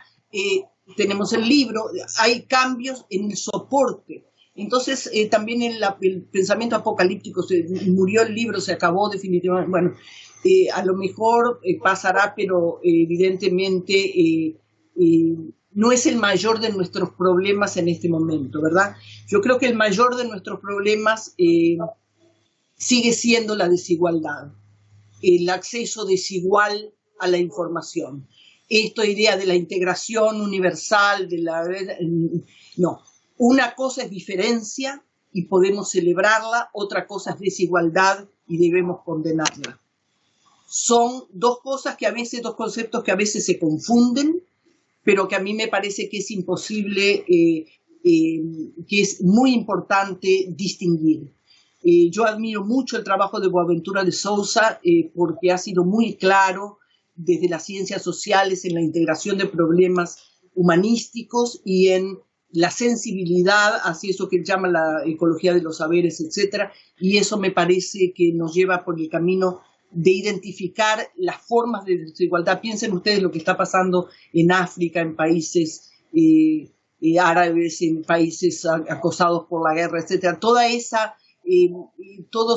Tenemos el libro, hay cambios en el soporte. Entonces, también el pensamiento apocalíptico, murió el libro, se acabó definitivamente. Bueno, a lo mejor pasará, pero evidentemente no es el mayor de nuestros problemas en este momento, ¿verdad? Yo creo que el mayor de nuestros problemas sigue siendo la desigualdad, el acceso desigual a la información. Esta idea de la integración universal, no. Una cosa es diferencia y podemos celebrarla, otra cosa es desigualdad y debemos condenarla. Son dos conceptos que a veces se confunden, pero que a mí me parece que es imposible, que es muy importante distinguir. Yo admiro mucho el trabajo de Boaventura de Sousa, porque ha sido muy claro desde las ciencias sociales en la integración de problemas humanísticos y en la sensibilidad hacia eso que él llama la ecología de los saberes, etcétera, y eso me parece que nos lleva por el camino de identificar las formas de desigualdad. Piensen ustedes lo que está pasando en África, en países árabes, en países acosados por la guerra, etcétera. Todos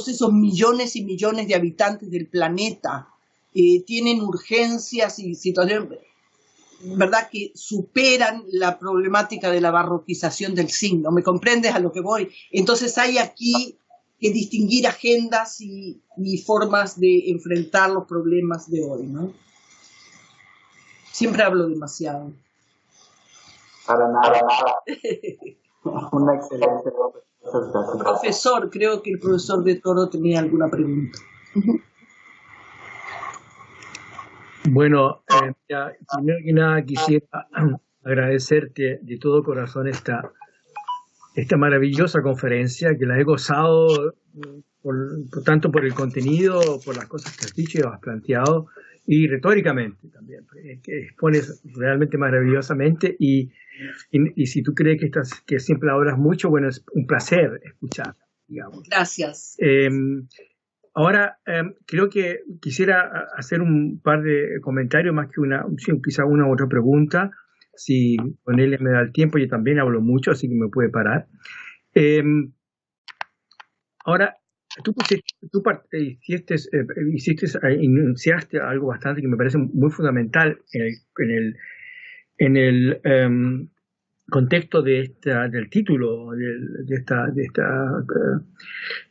esos millones y millones de habitantes del planeta tienen urgencias y situaciones, ¿verdad?, que superan la problemática de la barroquización del signo. ¿Me comprendes a lo que voy? Entonces hay aquí que distinguir agendas y formas de enfrentar los problemas de hoy, ¿no? Siempre hablo demasiado. Para nada. Una excelente. Muchas gracias. Profesor, creo que el profesor de Toro tenía alguna pregunta. Bueno, primero que nada quisiera agradecerte de todo corazón esta maravillosa conferencia, que la he gozado tanto por el contenido, por las cosas que has dicho y has planteado, y retóricamente también, que expones realmente maravillosamente, y si tú crees que siempre hablas mucho, bueno, es un placer escuchar, digamos. Gracias. Ahora, creo que quisiera hacer un par de comentarios más que quizá una u otra pregunta. Si Cornelia me da el tiempo, yo también hablo mucho, así que me puede parar. Ahora, tú enunciaste algo bastante que me parece muy fundamental en el contexto del título de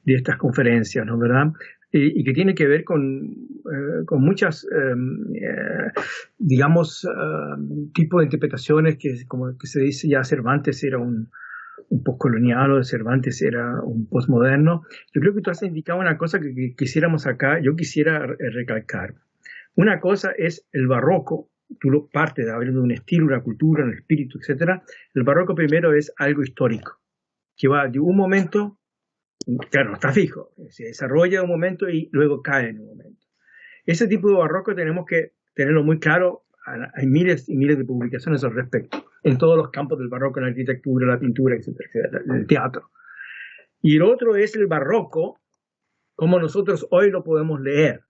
estas conferencias, ¿no? ¿Verdad? Y que tiene que ver con muchas, digamos, tipos de interpretaciones que, como que se dice ya, Cervantes era un postcolonial o Cervantes era un postmoderno. Yo creo que tú has indicado una cosa que quisiéramos acá, yo quisiera recalcar. Una cosa es el barroco. Tú partes de hablando de un estilo, una cultura, un espíritu, etc. El barroco primero es algo histórico, que va de un momento, claro, no está fijo, se desarrolla un momento y luego cae en un momento. Ese tipo de barroco tenemos que tenerlo muy claro. Hay miles y miles de publicaciones al respecto, en todos los campos del barroco, en la arquitectura, la pintura, etcétera, etcétera, en el teatro. Y el otro es el barroco, como nosotros hoy lo podemos leer.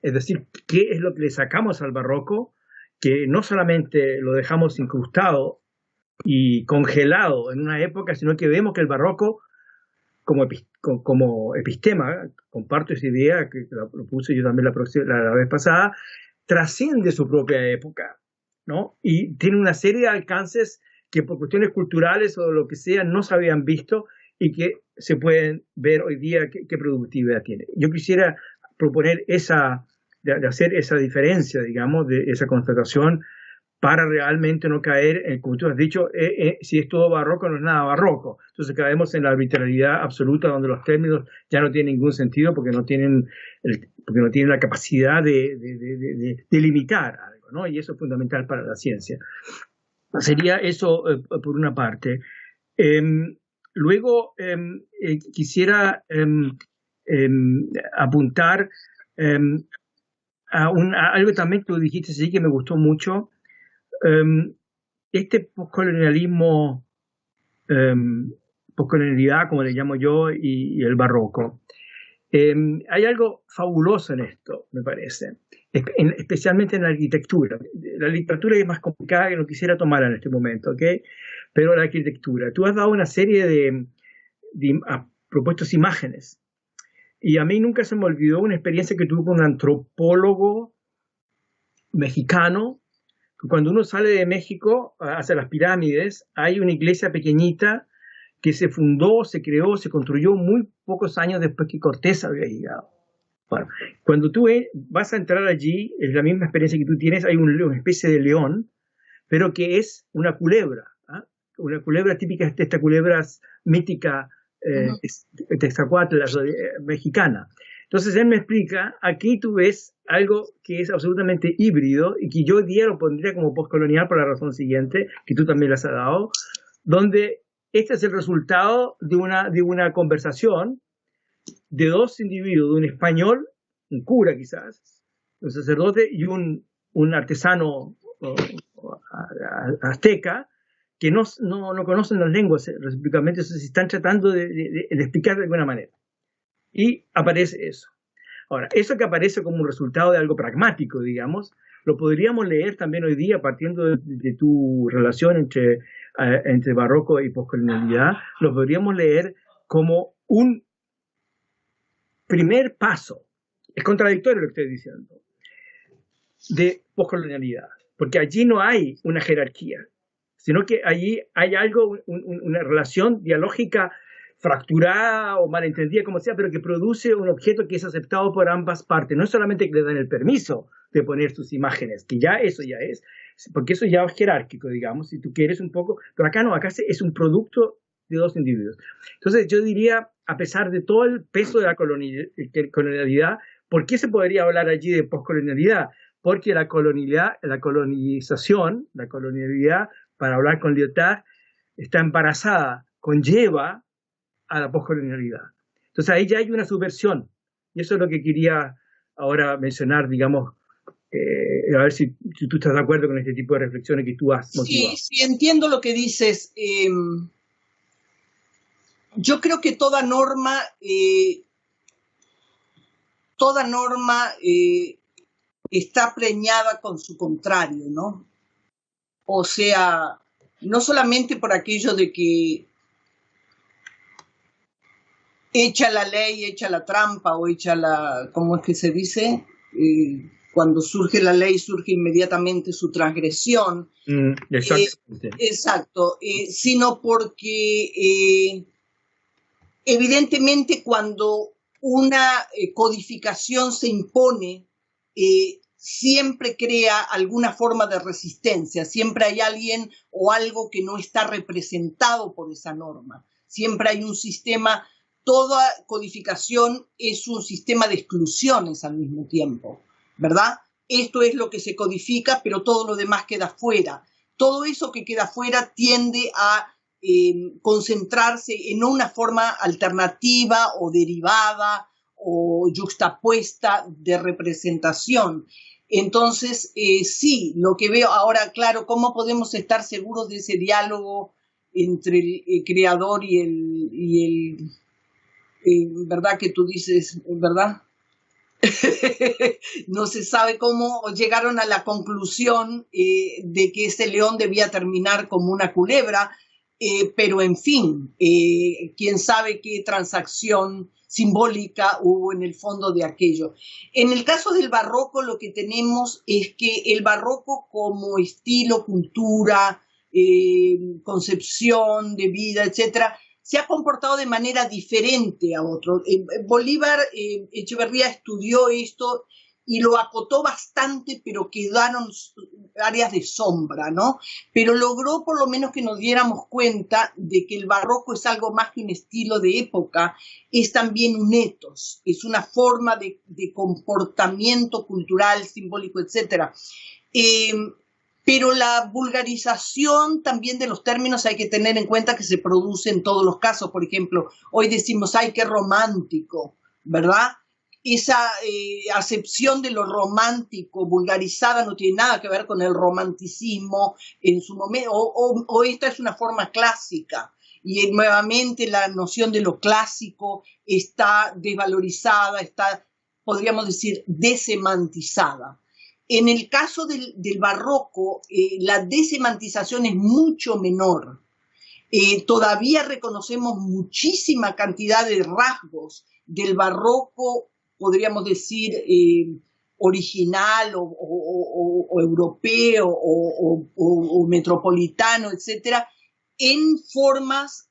Es decir, ¿qué es lo que le sacamos al barroco? Que no solamente lo dejamos incrustado y congelado en una época, sino que vemos que el barroco, como epistema, comparto esa idea que lo puse yo también la vez pasada, trasciende su propia época, ¿no? Y tiene una serie de alcances que por cuestiones culturales o lo que sea no se habían visto y que se pueden ver hoy día qué productividad tiene. Yo quisiera proponer de hacer esa diferencia, digamos, de esa constatación para realmente no caer, como tú has dicho, si es todo barroco no es nada barroco. Entonces caemos en la arbitrariedad absoluta donde los términos ya no tienen ningún sentido porque no tienen la capacidad de limitar algo, ¿no? Y eso es fundamental para la ciencia. Sería eso por una parte. Luego quisiera apuntar a algo también que tú dijiste, sí, que me gustó mucho. Este poscolonialidad, como le llamo yo, y el barroco. Hay algo fabuloso en esto, me parece, especialmente en la arquitectura. La literatura es más complicada que no quisiera tomar en este momento, ¿ok? Pero la arquitectura. Tú has dado una serie has propuesto imágenes. Y a mí nunca se me olvidó una experiencia que tuve con un antropólogo mexicano. Cuando uno sale de México hacia las pirámides, hay una iglesia pequeñita que se fundó, se creó, se construyó muy pocos años después que Cortés había llegado. Bueno, cuando tú vas a entrar allí, es la misma experiencia que tú tienes, hay una especie de león, pero que es una culebra, ¿eh? Una culebra típica de esta culebra mítica Texacuatl, mexicana. Entonces él me explica, aquí tú ves algo que es absolutamente híbrido y que yo hoy día lo pondría como postcolonial por la razón siguiente, que tú también las has dado, donde este es el resultado de una conversación de dos individuos, de un español, un cura quizás, un sacerdote y un artesano azteca, que no conocen las lenguas recíprocamente, se están tratando de explicar de alguna manera. Y aparece eso. Ahora, eso que aparece como un resultado de algo pragmático, digamos, lo podríamos leer también hoy día, partiendo de tu relación entre barroco y poscolonialidad, lo podríamos leer como un primer paso. Es contradictorio lo que estoy diciendo, de poscolonialidad, porque allí no hay una jerarquía, sino que allí hay algo, una relación dialógica fracturada o malentendida, como sea, pero que produce un objeto que es aceptado por ambas partes. No es solamente que le dan el permiso de poner sus imágenes, que ya eso ya es, porque eso ya es jerárquico, digamos, si tú quieres un poco, pero acá no, acá es un producto de dos individuos. Entonces yo diría, a pesar de todo el peso de la colonialidad, ¿por qué se podría hablar allí de poscolonialidad? Porque la colonización, la colonialidad, para hablar con Lyotard, está embarazada, conlleva a la poscolonialidad. Entonces ahí ya hay una subversión, y eso es lo que quería ahora mencionar, digamos, a ver si tú estás de acuerdo con este tipo de reflexiones que tú has motivado. Sí, entiendo lo que dices. Yo creo que toda norma está preñada con su contrario, ¿no? O sea, no solamente por aquello de que echa la ley, echa la trampa o echa la, ¿cómo es que se dice? Cuando surge la ley surge inmediatamente su transgresión. Exacto, sino porque evidentemente cuando una codificación se impone, siempre crea alguna forma de resistencia, siempre hay alguien o algo que no está representado por esa norma, siempre hay un sistema. Toda codificación es un sistema de exclusiones al mismo tiempo, ¿verdad? Esto es lo que se codifica, pero todo lo demás queda fuera. Todo eso que queda fuera tiende a concentrarse en una forma alternativa o derivada o yuxtapuesta de representación. Entonces, sí, lo que veo ahora, claro, ¿cómo podemos estar seguros de ese diálogo entre el creador y el ¿verdad que tú dices, verdad? No se sabe cómo llegaron a la conclusión de que ese león debía terminar como una culebra, pero en fin, quién sabe qué transacción simbólica hubo en el fondo de aquello. En el caso del barroco lo que tenemos es que el barroco como estilo, cultura, concepción de vida, etcétera, se ha comportado de manera diferente a otros. Bolívar Echeverría estudió esto y lo acotó bastante, pero quedaron áreas de sombra, ¿no? Pero logró por lo menos que nos diéramos cuenta de que el barroco es algo más que un estilo de época, es también un ethos, es una forma de comportamiento cultural, simbólico, etcétera. Pero la vulgarización también de los términos hay que tener en cuenta que se produce en todos los casos. Por ejemplo, hoy decimos, ¡ay, qué romántico!, ¿verdad? Esa acepción de lo romántico vulgarizada no tiene nada que ver con el romanticismo en su momento, o esta es una forma clásica. Y nuevamente la noción de lo clásico está desvalorizada, está, podríamos decir, desemantizada. En el caso del barroco, la desemantización es mucho menor. Todavía reconocemos muchísima cantidad de rasgos del barroco, podríamos decir, original o europeo o metropolitano, etcétera, en formas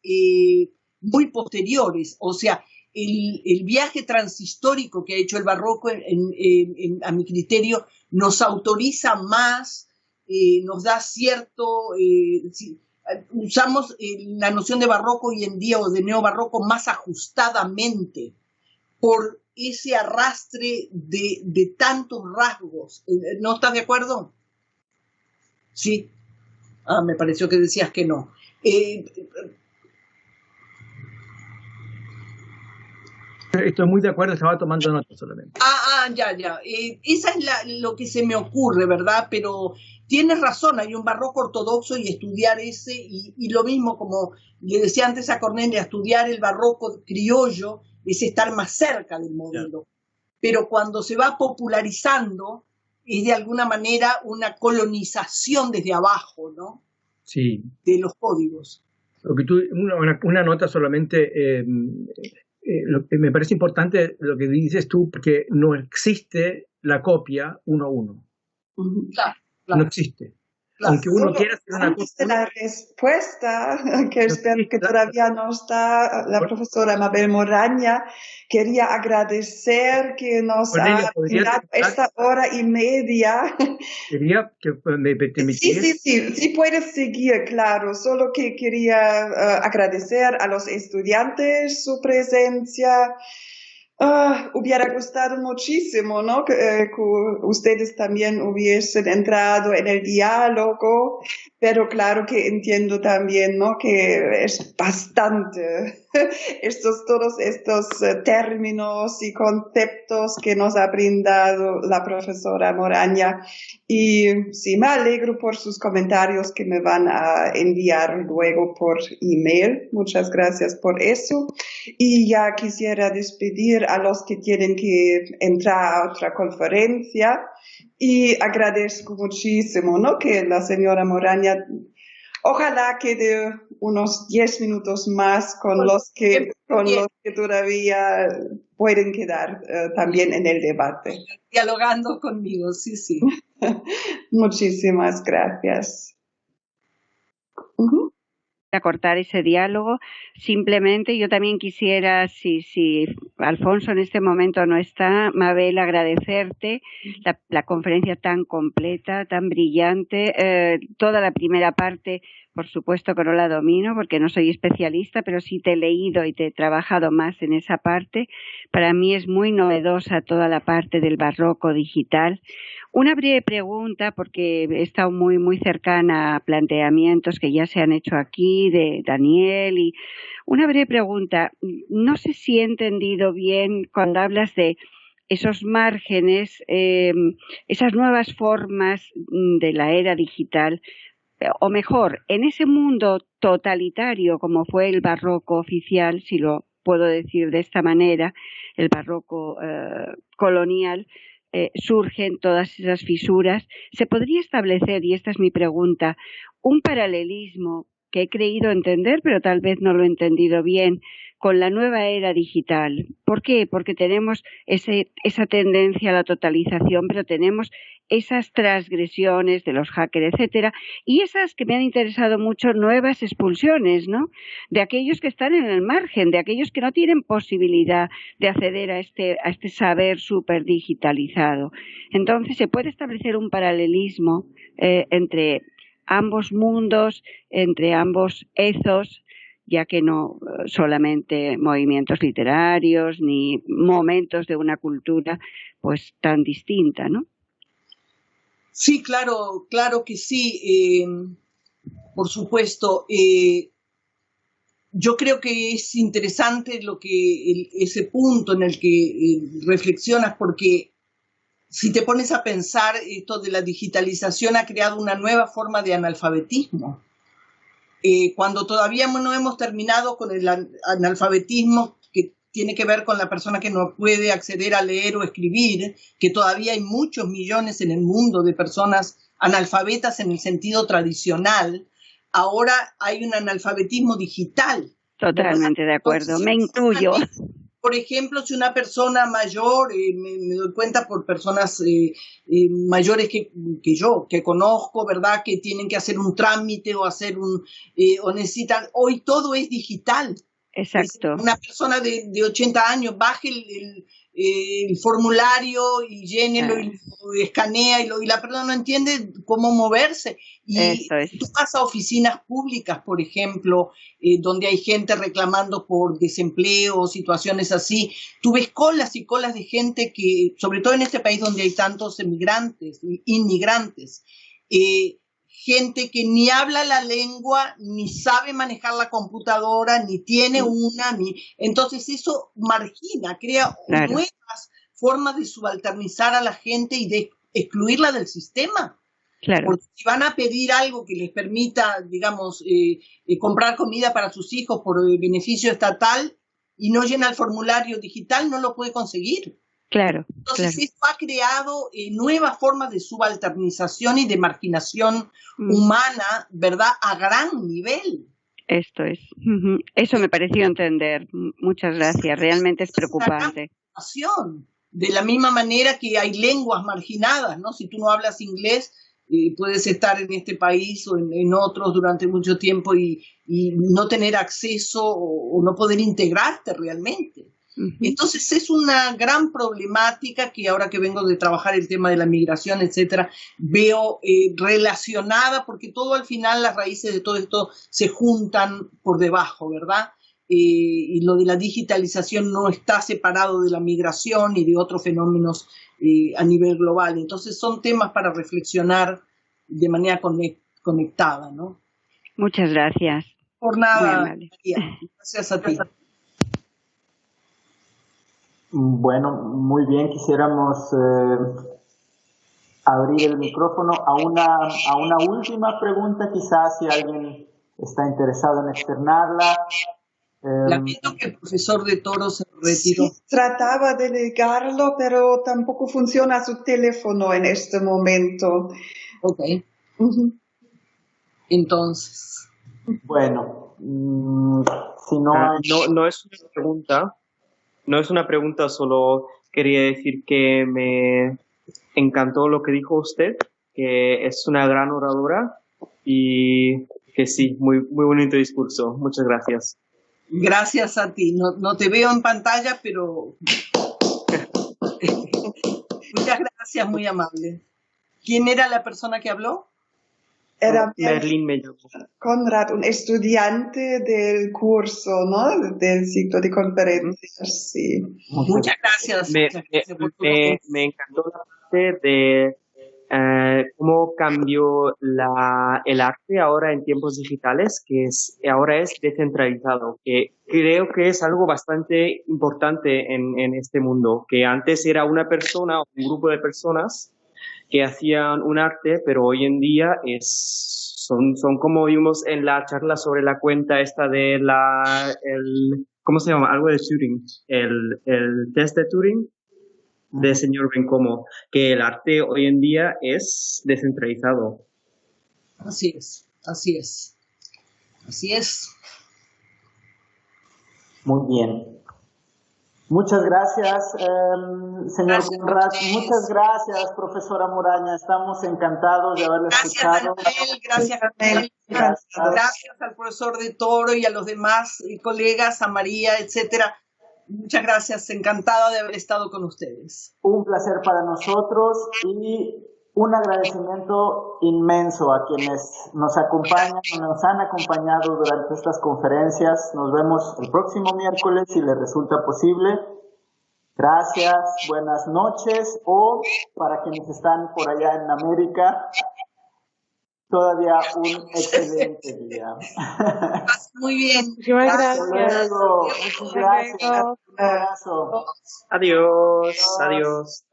muy posteriores. O sea, el viaje transhistórico que ha hecho el barroco, a mi criterio, nos autoriza más, nos da cierto, usamos la noción de barroco hoy en día o de neobarroco más ajustadamente por ese arrastre de tantos rasgos. ¿No estás de acuerdo? Sí. Me pareció que decías que no. Estoy muy de acuerdo, estaba tomando nota solamente. Ya. Esa es lo que se me ocurre, ¿verdad? Pero tienes razón, hay un barroco ortodoxo y estudiar ese, y lo mismo como le decía antes a Cornelia, estudiar el barroco criollo es estar más cerca del modelo. Pero cuando se va popularizando, es de alguna manera una colonización desde abajo, ¿no? Sí. De los códigos. Lo que una nota solamente, me parece importante lo que dices tú, porque no existe la copia uno a uno. Claro. No existe. Aunque uno quiera hacer una antes de la respuesta, que espero que todavía no está la profesora Mabel Moraña, quería agradecer que nos ha brindado esta hora y media. Quería que me permitieras. Sí, puedes seguir, claro. Solo que quería agradecer a los estudiantes su presencia. Hubiera gustado muchísimo, ¿no? Que ustedes también hubiesen entrado en el diálogo, pero claro que entiendo también, ¿no? Que es bastante todos estos términos y conceptos que nos ha brindado la profesora Moraña. Y sí, me alegro por sus comentarios que me van a enviar luego por email. Muchas gracias por eso. Y ya quisiera despedir a los que tienen que entrar a otra conferencia y agradezco muchísimo, ¿no? Que la señora Moraña ojalá quede unos 10 minutos más con los que todavía pueden quedar también en el debate. Dialogando conmigo, sí. Muchísimas gracias. A cortar ese diálogo. Simplemente yo también quisiera, si Alfonso en este momento no está, Mabel, agradecerte la conferencia tan completa, tan brillante, toda la primera parte. Por supuesto que no la domino porque no soy especialista, pero sí te he leído y te he trabajado más en esa parte. Para mí es muy novedosa toda la parte del barroco digital. Una breve pregunta, porque he estado muy cercana a planteamientos que ya se han hecho aquí de Daniel. Y una breve pregunta, no sé si he entendido bien cuando hablas de esos márgenes, esas nuevas formas de la era digital, o mejor, en ese mundo totalitario como fue el barroco oficial, si lo puedo decir de esta manera, el barroco colonial, surgen todas esas fisuras. ¿Se podría establecer, y esta es mi pregunta, un paralelismo que he creído entender, pero tal vez no lo he entendido bien, con la nueva era digital? ¿Por qué? Porque tenemos esa tendencia a la totalización, pero tenemos esas transgresiones de los hackers, etcétera, y esas que me han interesado mucho, nuevas expulsiones, ¿no? De aquellos que están en el margen, de aquellos que no tienen posibilidad de acceder a este saber súper digitalizado. Entonces, ¿se puede establecer un paralelismo entre ambos mundos, entre ambos ethos, ya que no solamente movimientos literarios ni momentos de una cultura pues tan distinta, ¿no? Sí, claro que sí, por supuesto. Yo creo que es interesante ese punto en el que reflexionas, porque si te pones a pensar, esto de la digitalización ha creado una nueva forma de analfabetismo. Cuando todavía no hemos terminado con el analfabetismo que tiene que ver con la persona que no puede acceder a leer o escribir, que todavía hay muchos millones en el mundo de personas analfabetas en el sentido tradicional, ahora hay un analfabetismo digital. Totalmente de acuerdo, entonces, me incluyo. Por ejemplo, si una persona mayor, me doy cuenta por personas mayores que yo, que conozco, ¿verdad?, que tienen que hacer un trámite o o necesitan, hoy todo es digital. Exacto. Una persona de 80 años baje el formulario y llénelo y lo escanea y la persona no entiende cómo moverse. Y tú vas a oficinas públicas, por ejemplo, donde hay gente reclamando por desempleo, situaciones así. Tú ves colas y colas de gente que, sobre todo en este país donde hay tantos inmigrantes, gente que ni habla la lengua, ni sabe manejar la computadora, ni tiene entonces eso margina, crea nuevas formas de subalternizar a la gente y de excluirla del sistema. Claro. Porque si van a pedir algo que les permita, digamos, comprar comida para sus hijos por beneficio estatal y no llena el formulario digital, no lo puede conseguir. Claro. Entonces, esto ha creado nuevas formas de subalternización y de marginación humana, ¿verdad?, a gran nivel. Esto es. Eso me pareció entender. Muchas gracias. Realmente es preocupante. De la misma manera que hay lenguas marginadas, ¿no? Si tú no hablas inglés, puedes estar en este país o en otros durante mucho tiempo y no tener acceso o no poder integrarte realmente. Entonces es una gran problemática que ahora que vengo de trabajar el tema de la migración, etcétera, veo relacionada, porque todo al final, las raíces de todo esto se juntan por debajo, ¿verdad? Y lo de la digitalización no está separado de la migración y de otros fenómenos a nivel global. Entonces son temas para reflexionar de manera conectada, ¿no? Muchas gracias. Por nada, María. Gracias a ti. Bueno, muy bien, quisiéramos abrir el micrófono a una última pregunta, quizás si alguien está interesado en externarla. Lamento que el profesor de Toro se retiró. Sí, trataba de negarlo, pero tampoco funciona su teléfono en este momento. Ok. Entonces. Bueno, si no hay... No es una pregunta. No es una pregunta, solo quería decir que me encantó lo que dijo usted, que es una gran oradora y que sí, muy bonito discurso. Muchas gracias. Gracias a ti. No te veo en pantalla, pero muchas gracias, muy amable. ¿Quién era la persona que habló? Era Merlin me llamó. Conrad, un estudiante del curso, ¿no? Del ciclo de conferencias, sí. Muchas gracias. Me encantó la parte de cómo cambió el arte ahora en tiempos digitales, que ahora es descentralizado, que creo que es algo bastante importante en este mundo, que antes era una persona o un grupo de personas que hacían un arte, pero hoy en día son como vimos en la charla sobre la cuenta esta de ¿cómo se llama? Algo de Turing, el test de Turing de señor Bencomo, que el arte hoy en día es descentralizado. Así es. Muy bien. Muchas gracias, señor Conrad. Muchas gracias, profesora Muraña. Estamos encantados de haberla escuchado. Gracias, Daniel. Gracias al profesor de Toro y a los demás colegas, a María, etcétera. Muchas gracias. Encantada de haber estado con ustedes. Un placer para nosotros y un agradecimiento inmenso a quienes nos acompañan, nos han acompañado durante estas conferencias. Nos vemos el próximo miércoles si les resulta posible. Gracias, buenas noches, o para quienes están por allá en América, todavía un excelente día. Muy bien. Muchas gracias. Hasta luego. Muchas gracias. Un abrazo. Adiós.